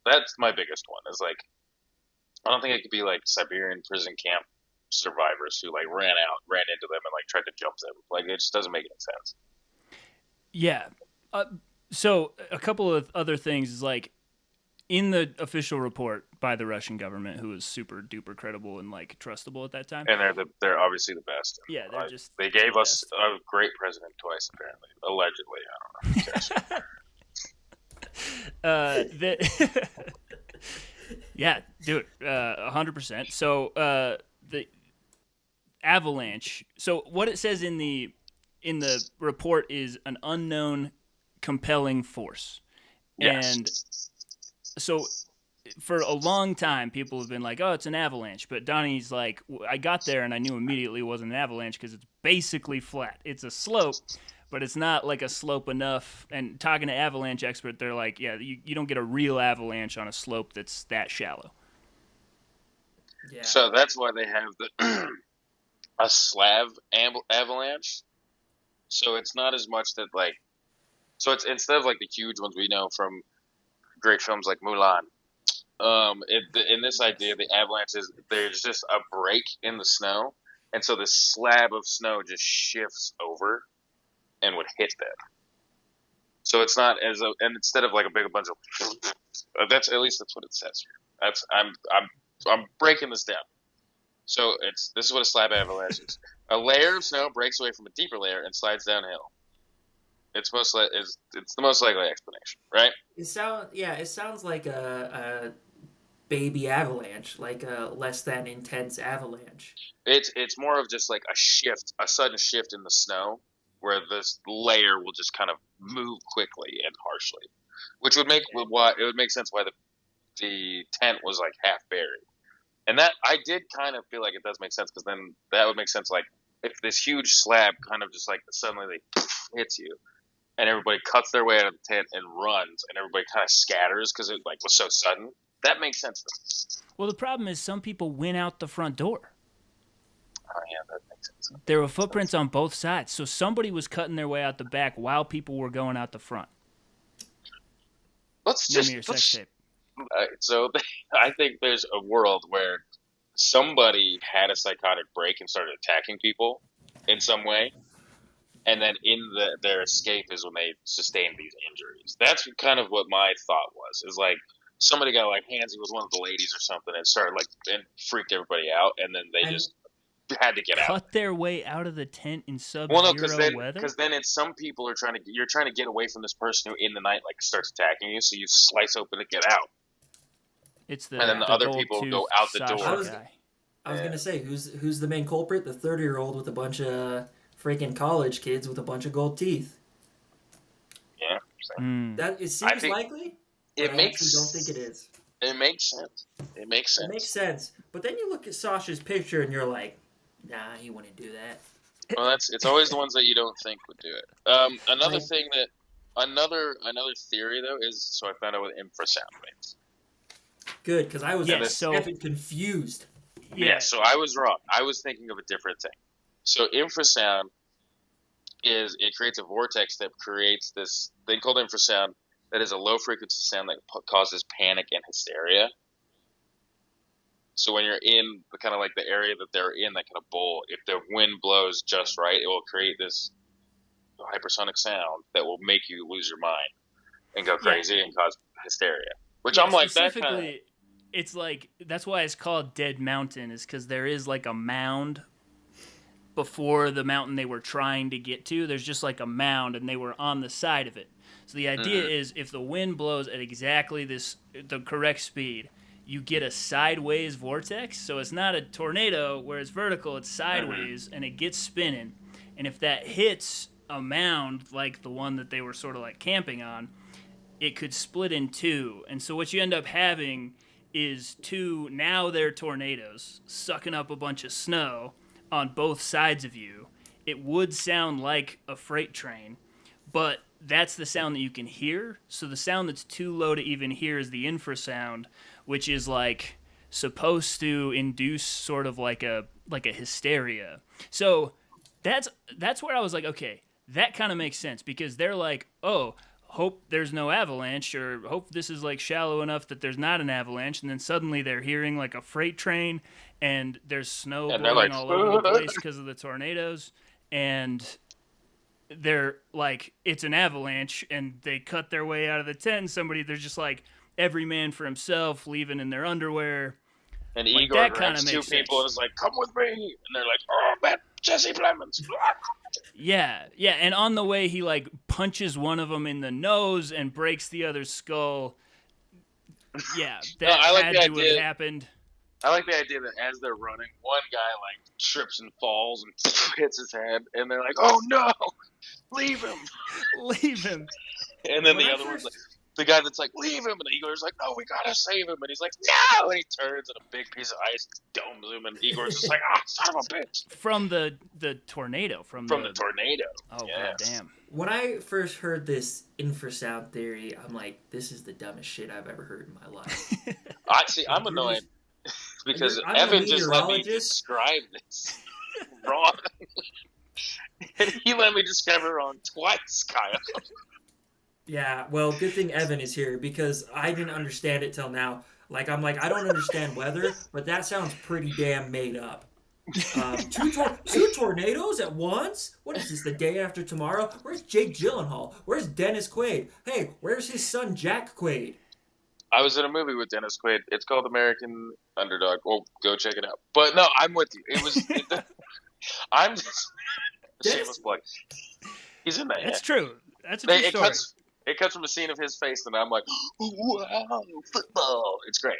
Speaker 2: that's my biggest one is like, I don't think it could be like Siberian prison camp survivors who like ran into them and like tried to jump them. Like it just doesn't make any sense.
Speaker 3: Yeah. So a couple of other things is like, in the official report by the Russian government, who was super duper credible and like trustable at that time.
Speaker 2: And they're obviously the best.
Speaker 3: Yeah, they're just.
Speaker 2: They gave us a great president twice, apparently, allegedly. I don't know.
Speaker 3: Yeah, dude, 100%. So the avalanche. So what it says in the report is an unknown compelling force.
Speaker 2: Yes.
Speaker 3: And so for a long time, people have been like, oh, it's an avalanche. But Donnie's like, I got there and I knew immediately it wasn't an avalanche because it's basically flat. It's a slope, but it's not like a slope enough. And talking to avalanche expert, they're like, yeah, you don't get a real avalanche on a slope that's that shallow.
Speaker 4: Yeah.
Speaker 2: So that's why they have a slab avalanche. So it's not as much that like, so it's instead of like the huge ones we know from great films like Mulan. In this idea, the avalanche is there's just a break in the snow, and so this slab of snow just shifts over and would hit them. So it's not and instead of like a big bunch of that's what it says here. I'm breaking this down. So this is what a slab avalanche is. A layer of snow breaks away from a deeper layer and slides downhill. It's the most likely explanation, right?
Speaker 4: It sounds like a baby avalanche, like a less than intense avalanche.
Speaker 2: It's more of just like a sudden shift in the snow, where this layer will just kind of move quickly and harshly, which would make sense why the tent was like half buried, and that I did kind of feel like it does make sense because then that would make sense like if this huge slab kind of just like suddenly like hits you. And everybody cuts their way out of the tent and runs, and everybody kind of scatters because it like was so sudden. That makes sense.
Speaker 3: Well, the problem is some people went out the front door.
Speaker 2: Oh yeah, that makes sense.
Speaker 3: There were footprints on both sides, so somebody was cutting their way out the back while people were going out the front.
Speaker 2: So I think there's a world where somebody had a psychotic break and started attacking people in some way. And then their escape is when they sustained these injuries. That's kind of what my thought was. Is like somebody got like handsy with one of the ladies or something and started like and freaked everybody out, and then they just had to get out.
Speaker 3: Cut their way out of the tent in sub-zero weather.
Speaker 2: Because then it's some people you're trying to get away from this person who in the night like starts attacking you, so you slice open to get out.
Speaker 3: And
Speaker 2: then the other people go out the door.
Speaker 4: I was gonna say who's the main culprit? The 30-year-old with a bunch of freaking college kids with a bunch of gold teeth.
Speaker 2: Yeah.
Speaker 4: That it seems likely. I don't think it is.
Speaker 2: It makes sense. It makes
Speaker 4: sense. But then you look at Sasha's picture and you're like, nah, he wouldn't do that.
Speaker 2: Well, it's always the ones that you don't think would do it. Another theory though is so I found out what infrasound means.
Speaker 4: Good, because I was confused.
Speaker 2: Yeah, so I was wrong. I was thinking of a different thing. So infrasound it creates a vortex that creates this thing called infrasound that is a low frequency sound that causes panic and hysteria. So when you're in the kind of like the area that they're in, that kind of bowl, if the wind blows just right, it will create this hypersonic sound that will make you lose your mind and go crazy and cause hysteria. Which I'm like, that kind of...
Speaker 3: It's like, that's why it's called Dead Mountain, is because there is like a mound before the mountain they were trying to get to. There's just like a mound, and they were on the side of it. So the idea is if the wind blows at exactly the correct speed, you get a sideways vortex. So it's not a tornado where it's vertical, it's sideways, and it gets spinning. And if that hits a mound like the one that they were sort of like camping on, it could split in two. And so what you end up having is now they're tornadoes sucking up a bunch of snow on both sides of you. It would sound like a freight train, but that's the sound that you can hear. So the sound that's too low to even hear is the infrasound, which is like supposed to induce sort of like a hysteria. So that's where I was like, okay, that kind of makes sense, because they're like, oh, hope there's no avalanche, or hope this is like shallow enough that there's not an avalanche, and then suddenly they're hearing like a freight train and there's snow blowing all over the place because of the tornadoes, and they're like, it's an avalanche, and they cut their way out of the tent, and they're just like, every man for himself, leaving in their underwear.
Speaker 2: And
Speaker 3: Like,
Speaker 2: Igor
Speaker 3: that
Speaker 2: grabs
Speaker 3: kinda
Speaker 2: two
Speaker 3: makes
Speaker 2: people and
Speaker 3: sense.
Speaker 2: is like, "Come with me," and they're like, "Oh man, Jesse Plemons."
Speaker 3: Yeah, and on the way he like punches one of them in the nose and breaks the other's skull. Yeah, that
Speaker 2: I like
Speaker 3: had
Speaker 2: the
Speaker 3: to have
Speaker 2: idea.
Speaker 3: happened.
Speaker 2: I like the idea that as they're running, one guy like trips and falls and hits his head, and they're like, "Oh no, leave him!"
Speaker 3: Leave him.
Speaker 2: And then
Speaker 4: When
Speaker 2: the
Speaker 4: I
Speaker 2: other one's like,
Speaker 4: first
Speaker 2: the guy that's like, "Leave him," and Igor's like, "No, we gotta save him," and he's like, "No!" And he turns, and a big piece of ice domes him, and Igor's just like, "Ah, son of a bitch!"
Speaker 3: From the tornado. From
Speaker 2: the tornado.
Speaker 3: Oh,
Speaker 2: yeah.
Speaker 3: god damn.
Speaker 4: when I first heard this infrasound theory, I'm like, this is the dumbest shit I've ever heard in my life.
Speaker 2: I'm
Speaker 4: You're
Speaker 2: annoyed because
Speaker 4: I'm a
Speaker 2: Evan just let me
Speaker 4: meteorologist.
Speaker 2: describe this wrong. And he let me describe it wrong twice, Kyle.
Speaker 4: Yeah, well, good thing Evan is here because I didn't understand it till now. Like, I'm like, I don't understand weather, but that sounds pretty damn made up. Two tornadoes at once? What is this, the day after tomorrow? Where's Jake Gyllenhaal? Where's Dennis Quaid? Hey, where's his son Jack Quaid?
Speaker 2: I was in a movie with Dennis Quaid. It's called American Underdog. Well, go check it out. But no, I'm with you. I'm just shameless plug. He's in that.
Speaker 3: That's true. That's a true story.
Speaker 2: It cuts from a scene of his face, and I'm like, wow, football. It's great.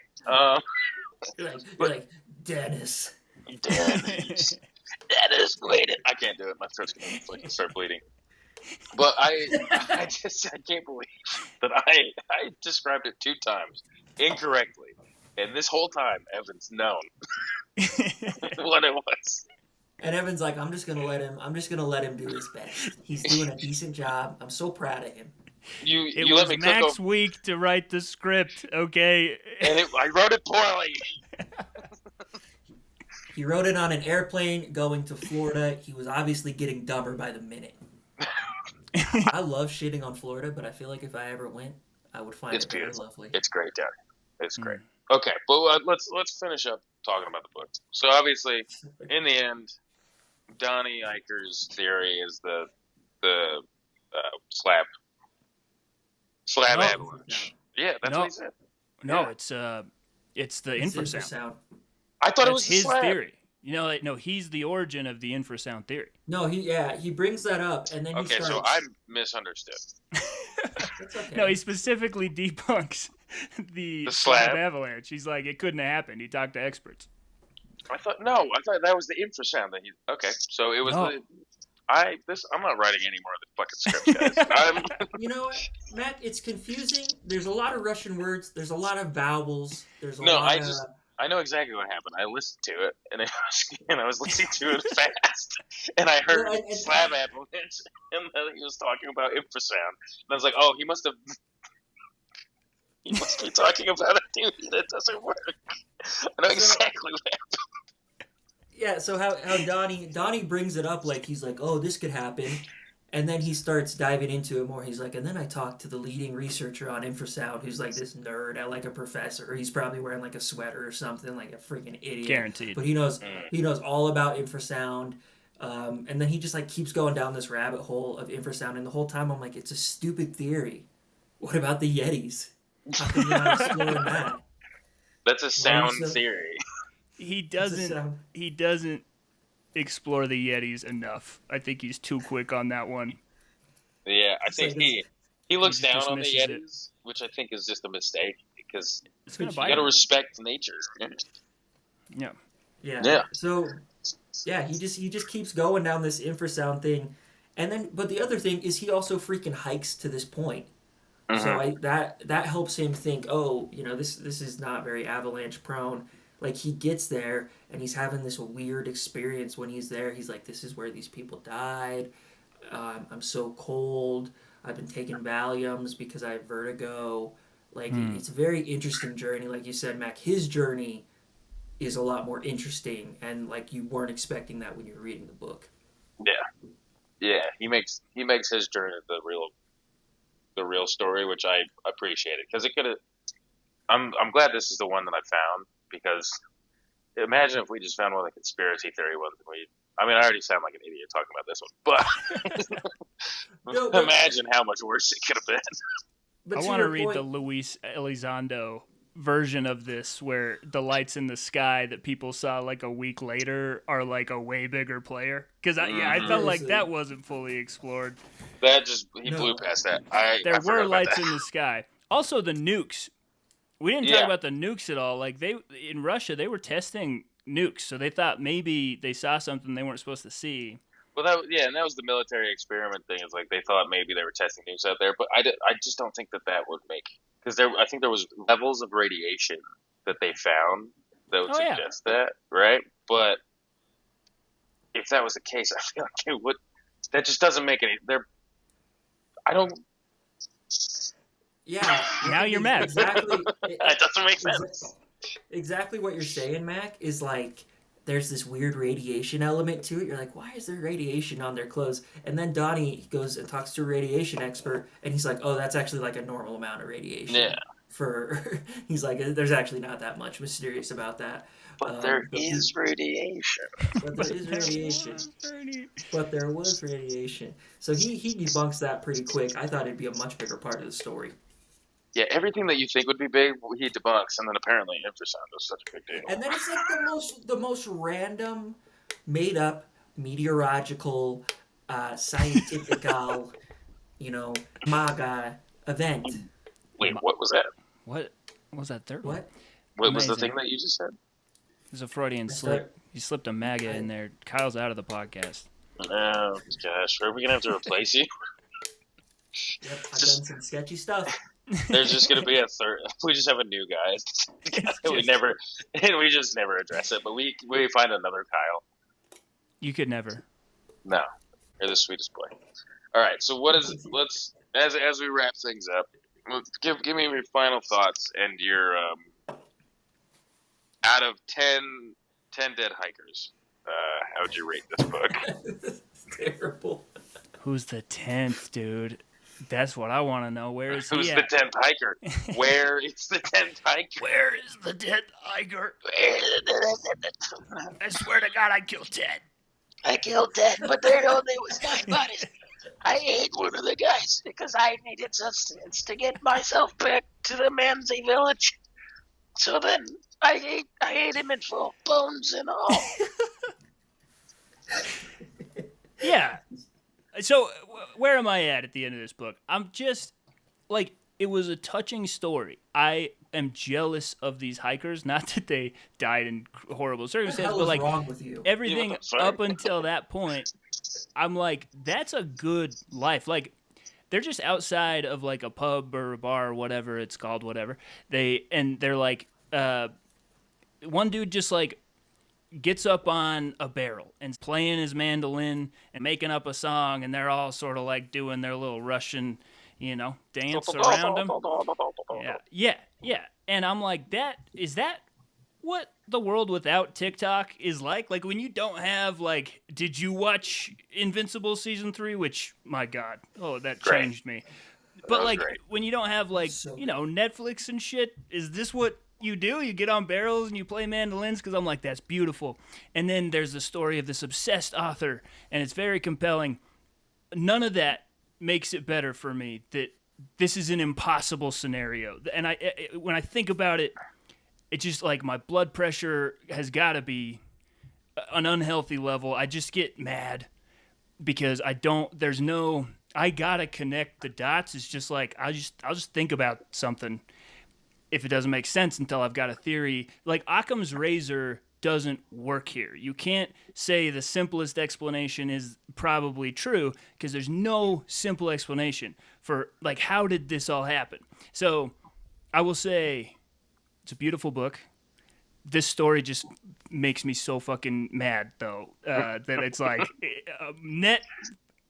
Speaker 4: You're like, Dennis.
Speaker 2: Dennis Quaid. I can't do it. My throat's going to fucking start bleeding. But I can't believe that I described it 2 times incorrectly. And this whole time, Evan's known what it was.
Speaker 4: And Evan's like, I'm just gonna let him do his best. He's doing a decent job. I'm so proud of him.
Speaker 3: It
Speaker 2: You
Speaker 3: was
Speaker 2: let me
Speaker 3: Mac's
Speaker 2: cook
Speaker 3: week to write the script, okay?
Speaker 2: and I wrote it poorly.
Speaker 4: He wrote it on an airplane going to Florida. He was obviously getting dumber by the minute. I love shitting on Florida, but I feel like if I ever went, I would find it very lovely.
Speaker 2: It's great down here. It's great. Okay, but let's finish up talking about the book. So obviously, in the end, Donnie Eicher's theory is the slab avalanche. Yeah, that's what he said.
Speaker 3: No, it's the infrasound.
Speaker 2: I thought it was
Speaker 3: his
Speaker 2: slab.
Speaker 3: theory. No, he's the origin of the infrasound theory.
Speaker 4: No, he brings that up, and then he starts...
Speaker 2: so I misunderstood.
Speaker 4: That's okay.
Speaker 3: No, he specifically debunks the slab avalanche. He's like, it couldn't have happened. He talked to experts.
Speaker 2: I thought that was the infrasound that he. Okay, so it was I'm not writing any more of the fucking scripts, guys.
Speaker 4: You know what, Matt? It's confusing. There's a lot of Russian words. There's a lot of vowels.
Speaker 2: I know exactly what happened. I listened to it, and I was listening to it fast, and I heard slab avalanche, and then he was talking about infrasound, and I was like, oh, he must be talking about a theory that doesn't work. I know exactly what happened.
Speaker 4: Yeah, so how Donnie brings it up like he's like, oh, this could happen. And then he starts diving into it more. He's like, and then I talked to the leading researcher on infrasound, who's like this nerd, like a professor. He's probably wearing like a sweater or something, like a freaking idiot.
Speaker 3: Guaranteed.
Speaker 4: But he knows all about infrasound. And then he just like keeps going down this rabbit hole of infrasound. And the whole time I'm like, it's a stupid theory. What about the Yetis? How come you're not exploring that?
Speaker 2: That's a sound theory.
Speaker 3: He doesn't explore the Yetis enough. I think he's too quick on that one.
Speaker 2: Yeah, I think he looks down on the Yetis, which I think is just a mistake because you got to respect nature.
Speaker 4: Yeah. So, yeah, he just keeps going down this infrasound thing, and then but the other thing is he also freaking hikes to this point. So that helps him think, oh, this is not very avalanche prone. Like, he gets there, and he's having this weird experience when he's there. He's like, this is where these people died. I'm so cold. I've been taking Valiums because I have vertigo. Like, it's a very interesting journey. Like you said, Mac, his journey is a lot more interesting, and, like, you weren't expecting that when you were reading the book.
Speaker 2: Yeah, he makes his journey the real story, which I appreciated, because it could have... I'm glad this is the one that I found, because imagine if we just found one of the conspiracy theory ones. I already sound like an idiot talking about this one, but imagine how much worse it could have been.
Speaker 4: But
Speaker 3: I
Speaker 4: to
Speaker 3: want to
Speaker 4: your
Speaker 3: read
Speaker 4: point,
Speaker 3: the Luis Elizondo version of this, where the lights in the sky that people saw like a week later are like a way bigger player. Because I felt like that wasn't fully explored.
Speaker 2: That just he
Speaker 4: No.
Speaker 2: blew past that.
Speaker 3: There
Speaker 2: I
Speaker 3: were
Speaker 2: forgot about
Speaker 3: lights
Speaker 2: that.
Speaker 3: in the sky. Also, the nukes. We didn't talk about the nukes at all. Like in Russia, they were testing nukes, so they thought maybe they saw something they weren't supposed to see.
Speaker 2: Well, and that was the military experiment thing. It's like they thought maybe they were testing nukes out there, but I just don't think that would make, because I think there was levels of radiation that they found that would suggest that, right? But if that was the case, I feel like it would. That just doesn't make any. I don't.
Speaker 4: Yeah.
Speaker 3: Now you're mad.
Speaker 4: Exactly.
Speaker 2: That doesn't make sense.
Speaker 4: Exactly what you're saying, Mac, is like there's this weird radiation element to it. You're like, why is there radiation on their clothes? And then Donnie goes and talks to a radiation expert, and he's like, oh, that's actually like a normal amount of radiation.
Speaker 2: Yeah.
Speaker 4: He's like, there's actually not that much mysterious about that.
Speaker 2: But there is radiation.
Speaker 4: But there is radiation. But there was radiation. So he debunks that pretty quick. I thought it'd be a much bigger part of the story.
Speaker 2: Yeah, everything that you think would be big, he debunks, and then apparently infrasound is such a big deal.
Speaker 4: And then it's like the most random, made up, meteorological, scientifical, MAGA event.
Speaker 2: Wait, what was that?
Speaker 3: What was that third
Speaker 4: What?
Speaker 2: What was the thing that you just said?
Speaker 3: It was a Freudian slip. You slipped a MAGA in there. Kyle's out of the podcast.
Speaker 2: Oh, gosh. Are we going to have to replace you?
Speaker 4: Yep, I've done some sketchy stuff.
Speaker 2: There's just going to be a third. We just have a new guy. We just never address it, but we find another Kyle.
Speaker 3: You could never.
Speaker 2: No. You're the sweetest boy. All right, so let's, as we wrap things up, give me your final thoughts and your, out of 10 dead hikers, how would you rate this book?
Speaker 4: This is terrible.
Speaker 3: Who's the 10th, dude? That's what I want to know. Where is he
Speaker 2: Who's
Speaker 3: at?
Speaker 2: the 10th hiker? Where is the 10th hiker?
Speaker 3: Where is the 10th hiker? I swear to God, I killed 10.
Speaker 1: I killed 10, but there was 9 bodies. I ate one of the guys because I needed sustenance to get myself back to the Manzi village. So then I ate him in full, bones and all.
Speaker 3: Yeah. So where am I at the end of this book? I'm just like, it was a touching story. I am jealous of these hikers. Not that they died in horrible circumstances, but like
Speaker 4: wrong with you?
Speaker 3: everything up until that point, I'm like, that's a good life. Like, they're just outside of like a pub or a bar or whatever it's called, whatever. They're like, one dude just like gets up on a barrel and playing his mandolin and making up a song, and they're all sort of like doing their little Russian, dance around him. Yeah. And I'm like, is that what the world without TikTok is like? Like, when you don't have, like, did you watch Invincible Season 3? Which, my God, that changed me. But, like, when you don't have, like, Netflix and shit, is this what you do? You get on barrels and you play mandolins? Because I'm like, that's beautiful. And then there's the story of this obsessed author, and it's very compelling. None of that makes it better for me that this is an impossible scenario. And when I think about it, it's just like my blood pressure has got to be an unhealthy level. I just get mad because I gotta connect the dots. It's just like, I'll just think about something if it doesn't make sense until I've got a theory. Like, Occam's razor doesn't work here. You can't say the simplest explanation is probably true, because there's no simple explanation for, like, how did this all happen? So I will say it's a beautiful book. This story just makes me so fucking mad, though, that it's like,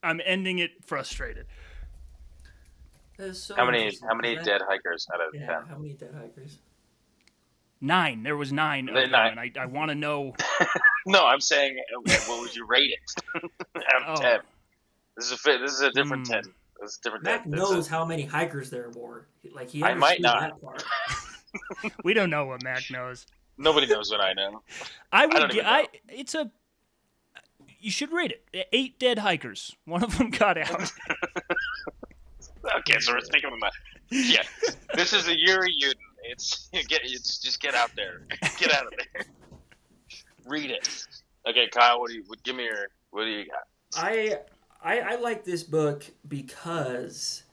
Speaker 3: I'm ending it frustrated.
Speaker 4: So
Speaker 2: how many dead hikers out of 10?
Speaker 4: How many dead hikers?
Speaker 3: 9. There was 9 of them, and I want to know.
Speaker 2: No, I'm saying, what would you rate it out of 10? This is a different 10. This is a different
Speaker 4: Mac
Speaker 2: 10.
Speaker 4: knows how many hikers there were. Like, he
Speaker 2: I might not.
Speaker 4: That part.
Speaker 3: We don't know what Mac knows.
Speaker 2: Nobody knows what I know.
Speaker 3: You should read it. 8 dead hikers. One of them got out.
Speaker 2: Okay, so we're thinking about yeah. This is a Yuri Yuden. It's just get out there, get out of there, read it. Okay, Kyle, what do you got?
Speaker 4: I like this book because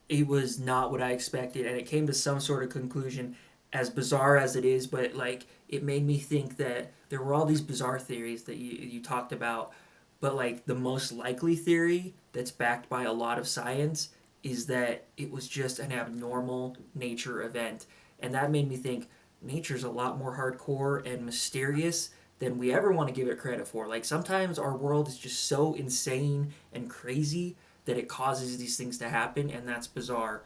Speaker 4: it was not what I expected, and it came to some sort of conclusion, as bizarre as it is. But like, it made me think that there were all these bizarre theories that you talked about, but like the most likely theory that's backed by a lot of science is that it was just an abnormal nature event, and that made me think nature's a lot more hardcore and mysterious than we ever want to give it credit for. Like, sometimes our world is just so insane and crazy that it causes these things to happen, and that's bizarre.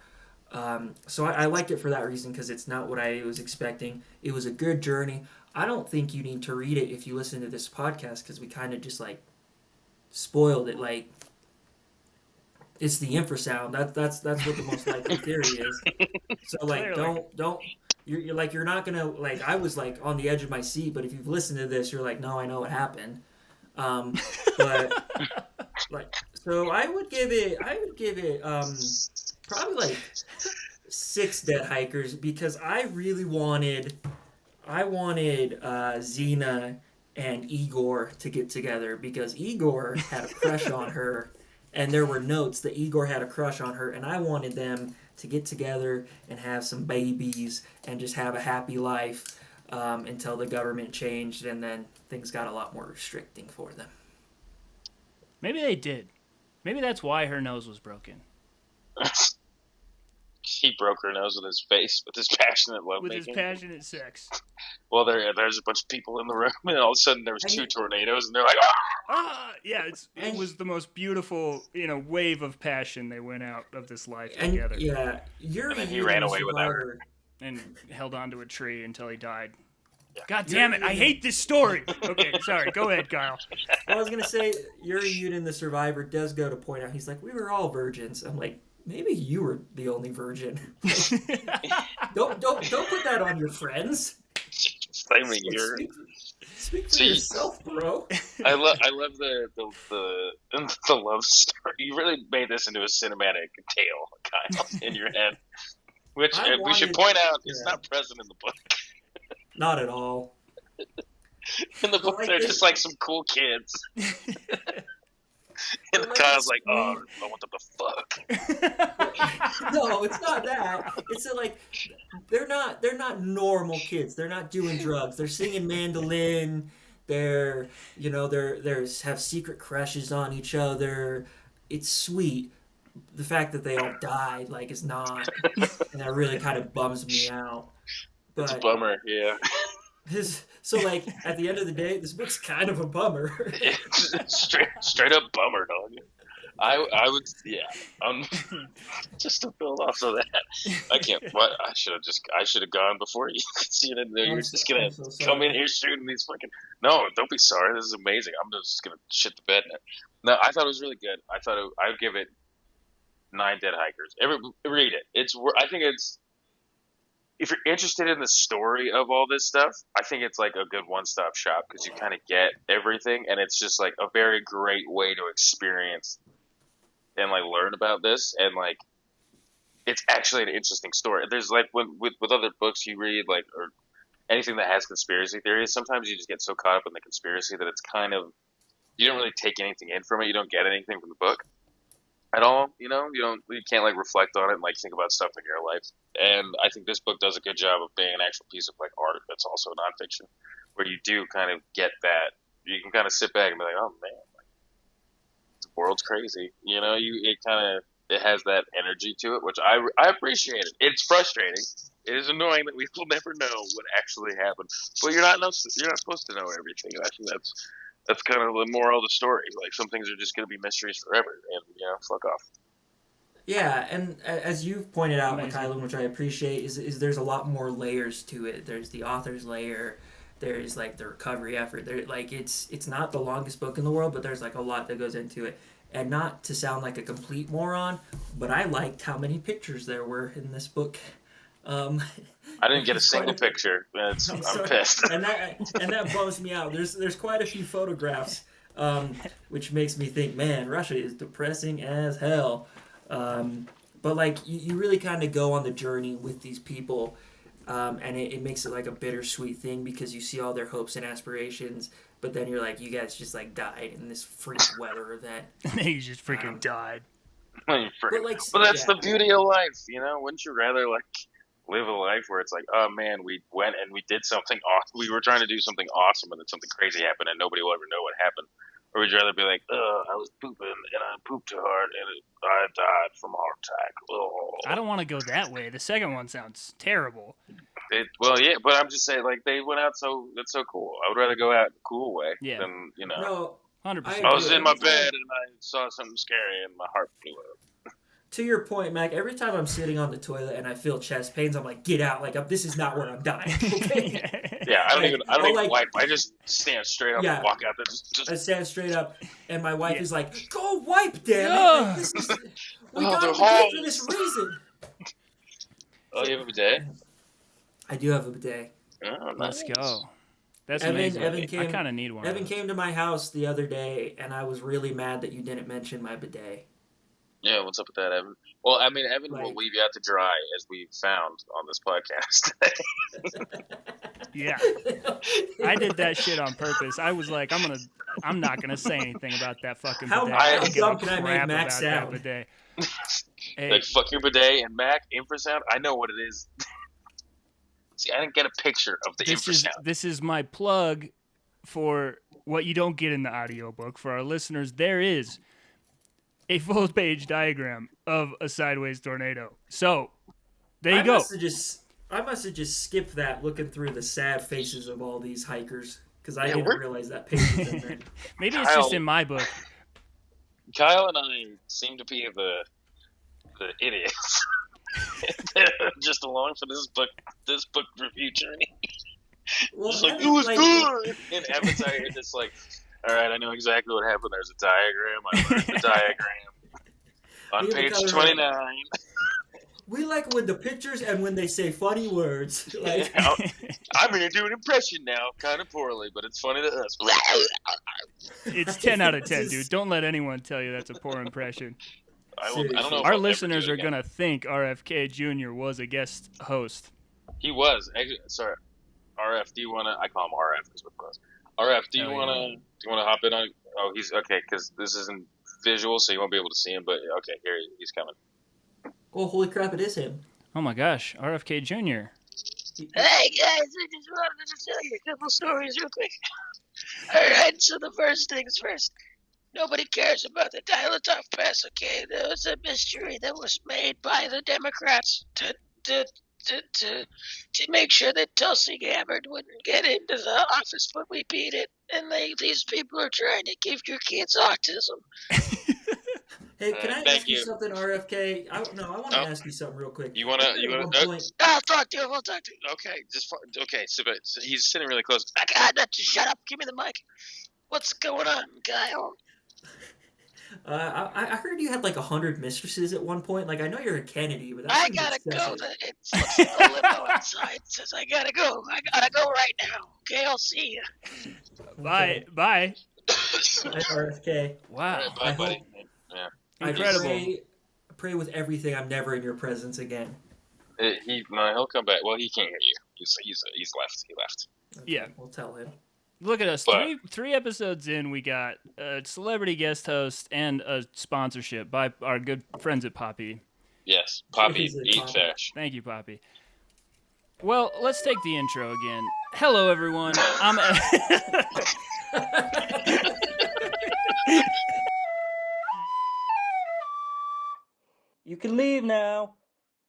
Speaker 4: So I liked it for that reason, because it's not what I was expecting. It was a good journey. I don't think you need to read it if you listen to this podcast, because we kind of just like spoiled it. Like, it's the infrasound. That's what the most likely theory is. So like, don't you're like, you're not gonna, like, I was like on the edge of my seat, but if you've listened to this, you're like, no, I know what happened. But like, so I would give it probably like 6 dead hikers, because I really wanted Xena and Igor to get together, because Igor had a crush on her, and there were notes that Igor had a crush on her, and I wanted them to get together and have some babies and just have a happy life until the government changed, and then things got a lot more restricting for them.
Speaker 3: Maybe they did. Maybe that's why her nose was broken.
Speaker 2: He broke her nose with his face, with his passionate love
Speaker 3: with his passionate sex.
Speaker 2: Well, there's a bunch of people in the room, and all of a sudden there was 2 tornadoes, and they're like,
Speaker 3: yeah, it was the most beautiful, wave of passion. They went out of this life together.
Speaker 4: Yeah,
Speaker 2: and then he ran away without her.
Speaker 3: And held onto a tree until he died. Yeah. God damn it, I hate this story. Okay, sorry, go ahead, Kyle.
Speaker 4: Well, I was going to say, Yuri Yuden, the survivor, does go to point out, he's like, we were all virgins. I'm like, maybe you were the only virgin. Don't put that on your friends.
Speaker 2: Same here.
Speaker 4: Speak for yourself, bro.
Speaker 2: I love the love story. You really made this into a cinematic tale, Kyle, in your head. Which we should point out is not present in the book.
Speaker 4: Not at all.
Speaker 2: In the book, they're just like some cool kids. And Kyle's like, oh, I want them to fuck.
Speaker 4: No, it's not that. It's like, they're not normal kids. They're not doing drugs. They're singing mandolin. They're have secret crushes on each other. It's sweet. The fact that they all died, like, is not, and that really kind of bums me out. But
Speaker 2: it's a bummer, yeah.
Speaker 4: So, like, at the end of the day, this book's kind of a bummer.
Speaker 2: straight up bummer, dog. I would, yeah. Just to build off of that, I can't. What I should have gone before you. You're just gonna come in here shooting these fucking. No, don't be sorry. This is amazing. I'm just gonna shit the bed. No, I thought it was really good. I'd give it 9 dead hikers. Read it. I think it's. If you're interested in the story of all this stuff, I think it's like a good one-stop shop, because you kind of get everything, and it's just like a very great way to experience and like learn about this, and like it's actually an interesting story. There's like with other books you read, like, or anything that has conspiracy theories, sometimes you just get so caught up in the conspiracy that it's kind of, you don't really take anything in from it. You don't get anything from the book at all. You can't like reflect on it and like think about stuff in your life. And I think this book does a good job of being an actual piece of like art that's also nonfiction, where you do kind of get that. You can kind of sit back and be like, oh man, like, the world's crazy. It has that energy to it, which I appreciate it. It's frustrating. It is annoying that we will never know what actually happened. But you're not supposed to know everything. I think that's kind of the moral of the story. Like, some things are just going to be mysteries forever, and fuck off.
Speaker 4: Yeah, and as you've pointed out, Kylan, which I appreciate, is there's a lot more layers to it. There's the author's layer. There's like the recovery effort. It's not the longest book in the world, but there's like a lot that goes into it. And not to sound like a complete moron, but I liked how many pictures there were in this book.
Speaker 2: I didn't get a single picture. I'm pissed.
Speaker 4: And that bums me out. There's quite a few photographs, which makes me think, man, Russia is depressing as hell. But like you really kind of go on the journey with these people, and it makes it like a bittersweet thing because you see all their hopes and aspirations, but then you're like, you guys just like died in this freak weather event.
Speaker 3: You just freaking died.
Speaker 2: But that's the beauty of life, you know? Wouldn't you rather like live a life where it's like, oh man, we went and we did something awesome. We were trying to do something awesome and then something crazy happened and nobody will ever know what happened. Or would you rather be like, I was pooping and I pooped too hard and I died from a heart attack. Oh.
Speaker 3: I don't want to go that way. The second one sounds terrible.
Speaker 2: Yeah, but I'm just saying, like, they went out that's so cool. I would rather go out in a cool way than,
Speaker 4: No,
Speaker 3: 100%.
Speaker 2: I was in my bed and I saw something scary and my heart blew up.
Speaker 4: To your point, Mac, every time I'm sitting on the toilet and I feel chest pains, I'm like, get out. Like, this is not where I'm dying. Okay?
Speaker 2: Yeah, I don't even wipe. I just stand straight up and walk out there. Just...
Speaker 4: I stand straight up, and my wife is like, go wipe, damn it. Like, we got to pay for this reason.
Speaker 2: Oh, you have a bidet?
Speaker 4: I do have a bidet.
Speaker 2: Oh,
Speaker 3: Let's go. That's
Speaker 4: Evan,
Speaker 3: amazing.
Speaker 4: Evan came,
Speaker 3: I kind of need one.
Speaker 4: Evan came to my house the other day, and I was really mad that you didn't mention my bidet.
Speaker 2: Yeah, what's up with that, Evan? Well, I mean, Evan will leave you out to dry, as we found on this podcast.
Speaker 3: Yeah. I did that shit on purpose. I was like, I'm not gonna say anything about that fucking bidet.
Speaker 4: How dumb can I make Mac sound?
Speaker 3: Bidet.
Speaker 2: Hey. Like, fuck your bidet and Mac, infrasound, I know what it is. See, I didn't get a picture of the infrasound.
Speaker 3: This is my plug for what you don't get in the audiobook. For our listeners, there is a full-page diagram of a sideways tornado. So, there you go.
Speaker 4: I must have just skipped that looking through the sad faces of all these hikers because I didn't realize that page was in there.
Speaker 3: Maybe it's just in my book.
Speaker 2: Kyle and I seem to be the idiots. Just along for this book review journey.
Speaker 4: Well,
Speaker 2: just like, it was good! And Evan's out here just like, all right, I know exactly what happened. There's a diagram. I learned the diagram. On page 29.
Speaker 4: We like when the pictures and when they say funny words. Like,
Speaker 2: I'm going to do an impression now, kind of poorly, but it's funny to us.
Speaker 3: It's 10 out of 10, dude. Don't let anyone tell you that's a poor impression.
Speaker 2: I don't know if
Speaker 3: our
Speaker 2: I'll
Speaker 3: listeners
Speaker 2: are
Speaker 3: going to think RFK Jr. was a guest host.
Speaker 2: He was. Actually, sorry. RF, do you want to... I call him RF because we're close. RF, do you want to hop in on... Oh, he's... Okay, because this isn't visual, so you won't be able to see him, but okay, here he's coming.
Speaker 4: Oh, holy crap, it is him.
Speaker 3: Oh my gosh, RFK Jr.
Speaker 1: Hey guys, I just wanted to tell you a couple stories real quick. Alright, so the first things first. Nobody cares about the Dilatov Pass, okay? There was a mystery that was made by the Democrats to make sure that Tulsi Gabbard wouldn't get into the office, but we beat it. And these people are trying to give your kids autism.
Speaker 4: Hey, can I ask you something, RFK? I want to ask you something real quick.
Speaker 2: You want to?
Speaker 1: I'll talk to you. We'll talk to you.
Speaker 2: Okay. So he's sitting really close.
Speaker 1: Just shut up. Give me the mic. What's going on, Kyle?
Speaker 4: I heard you had like 100 mistresses at one point. Like, I know you're a Kennedy, but
Speaker 1: I gotta go. It's the limo outside. It says I gotta go. I gotta go right now. Okay, I'll see you.
Speaker 3: Bye. Bye.
Speaker 4: RFK.
Speaker 3: Wow.
Speaker 2: Right, bye, buddy. Yeah.
Speaker 3: Incredible.
Speaker 4: I pray with everything I'm never in your presence again.
Speaker 2: He'll come back. Well, he can't hear you. He's left. He left.
Speaker 4: Okay,
Speaker 3: Yeah.
Speaker 4: We'll tell him.
Speaker 3: Look at us. Three episodes in, we got a celebrity guest host and a sponsorship by our good friends at Poppy.
Speaker 2: Yes, Poppy, eat fish.
Speaker 3: Thank you, Poppy. Well, let's take the intro again. Hello, everyone.
Speaker 5: You can leave now.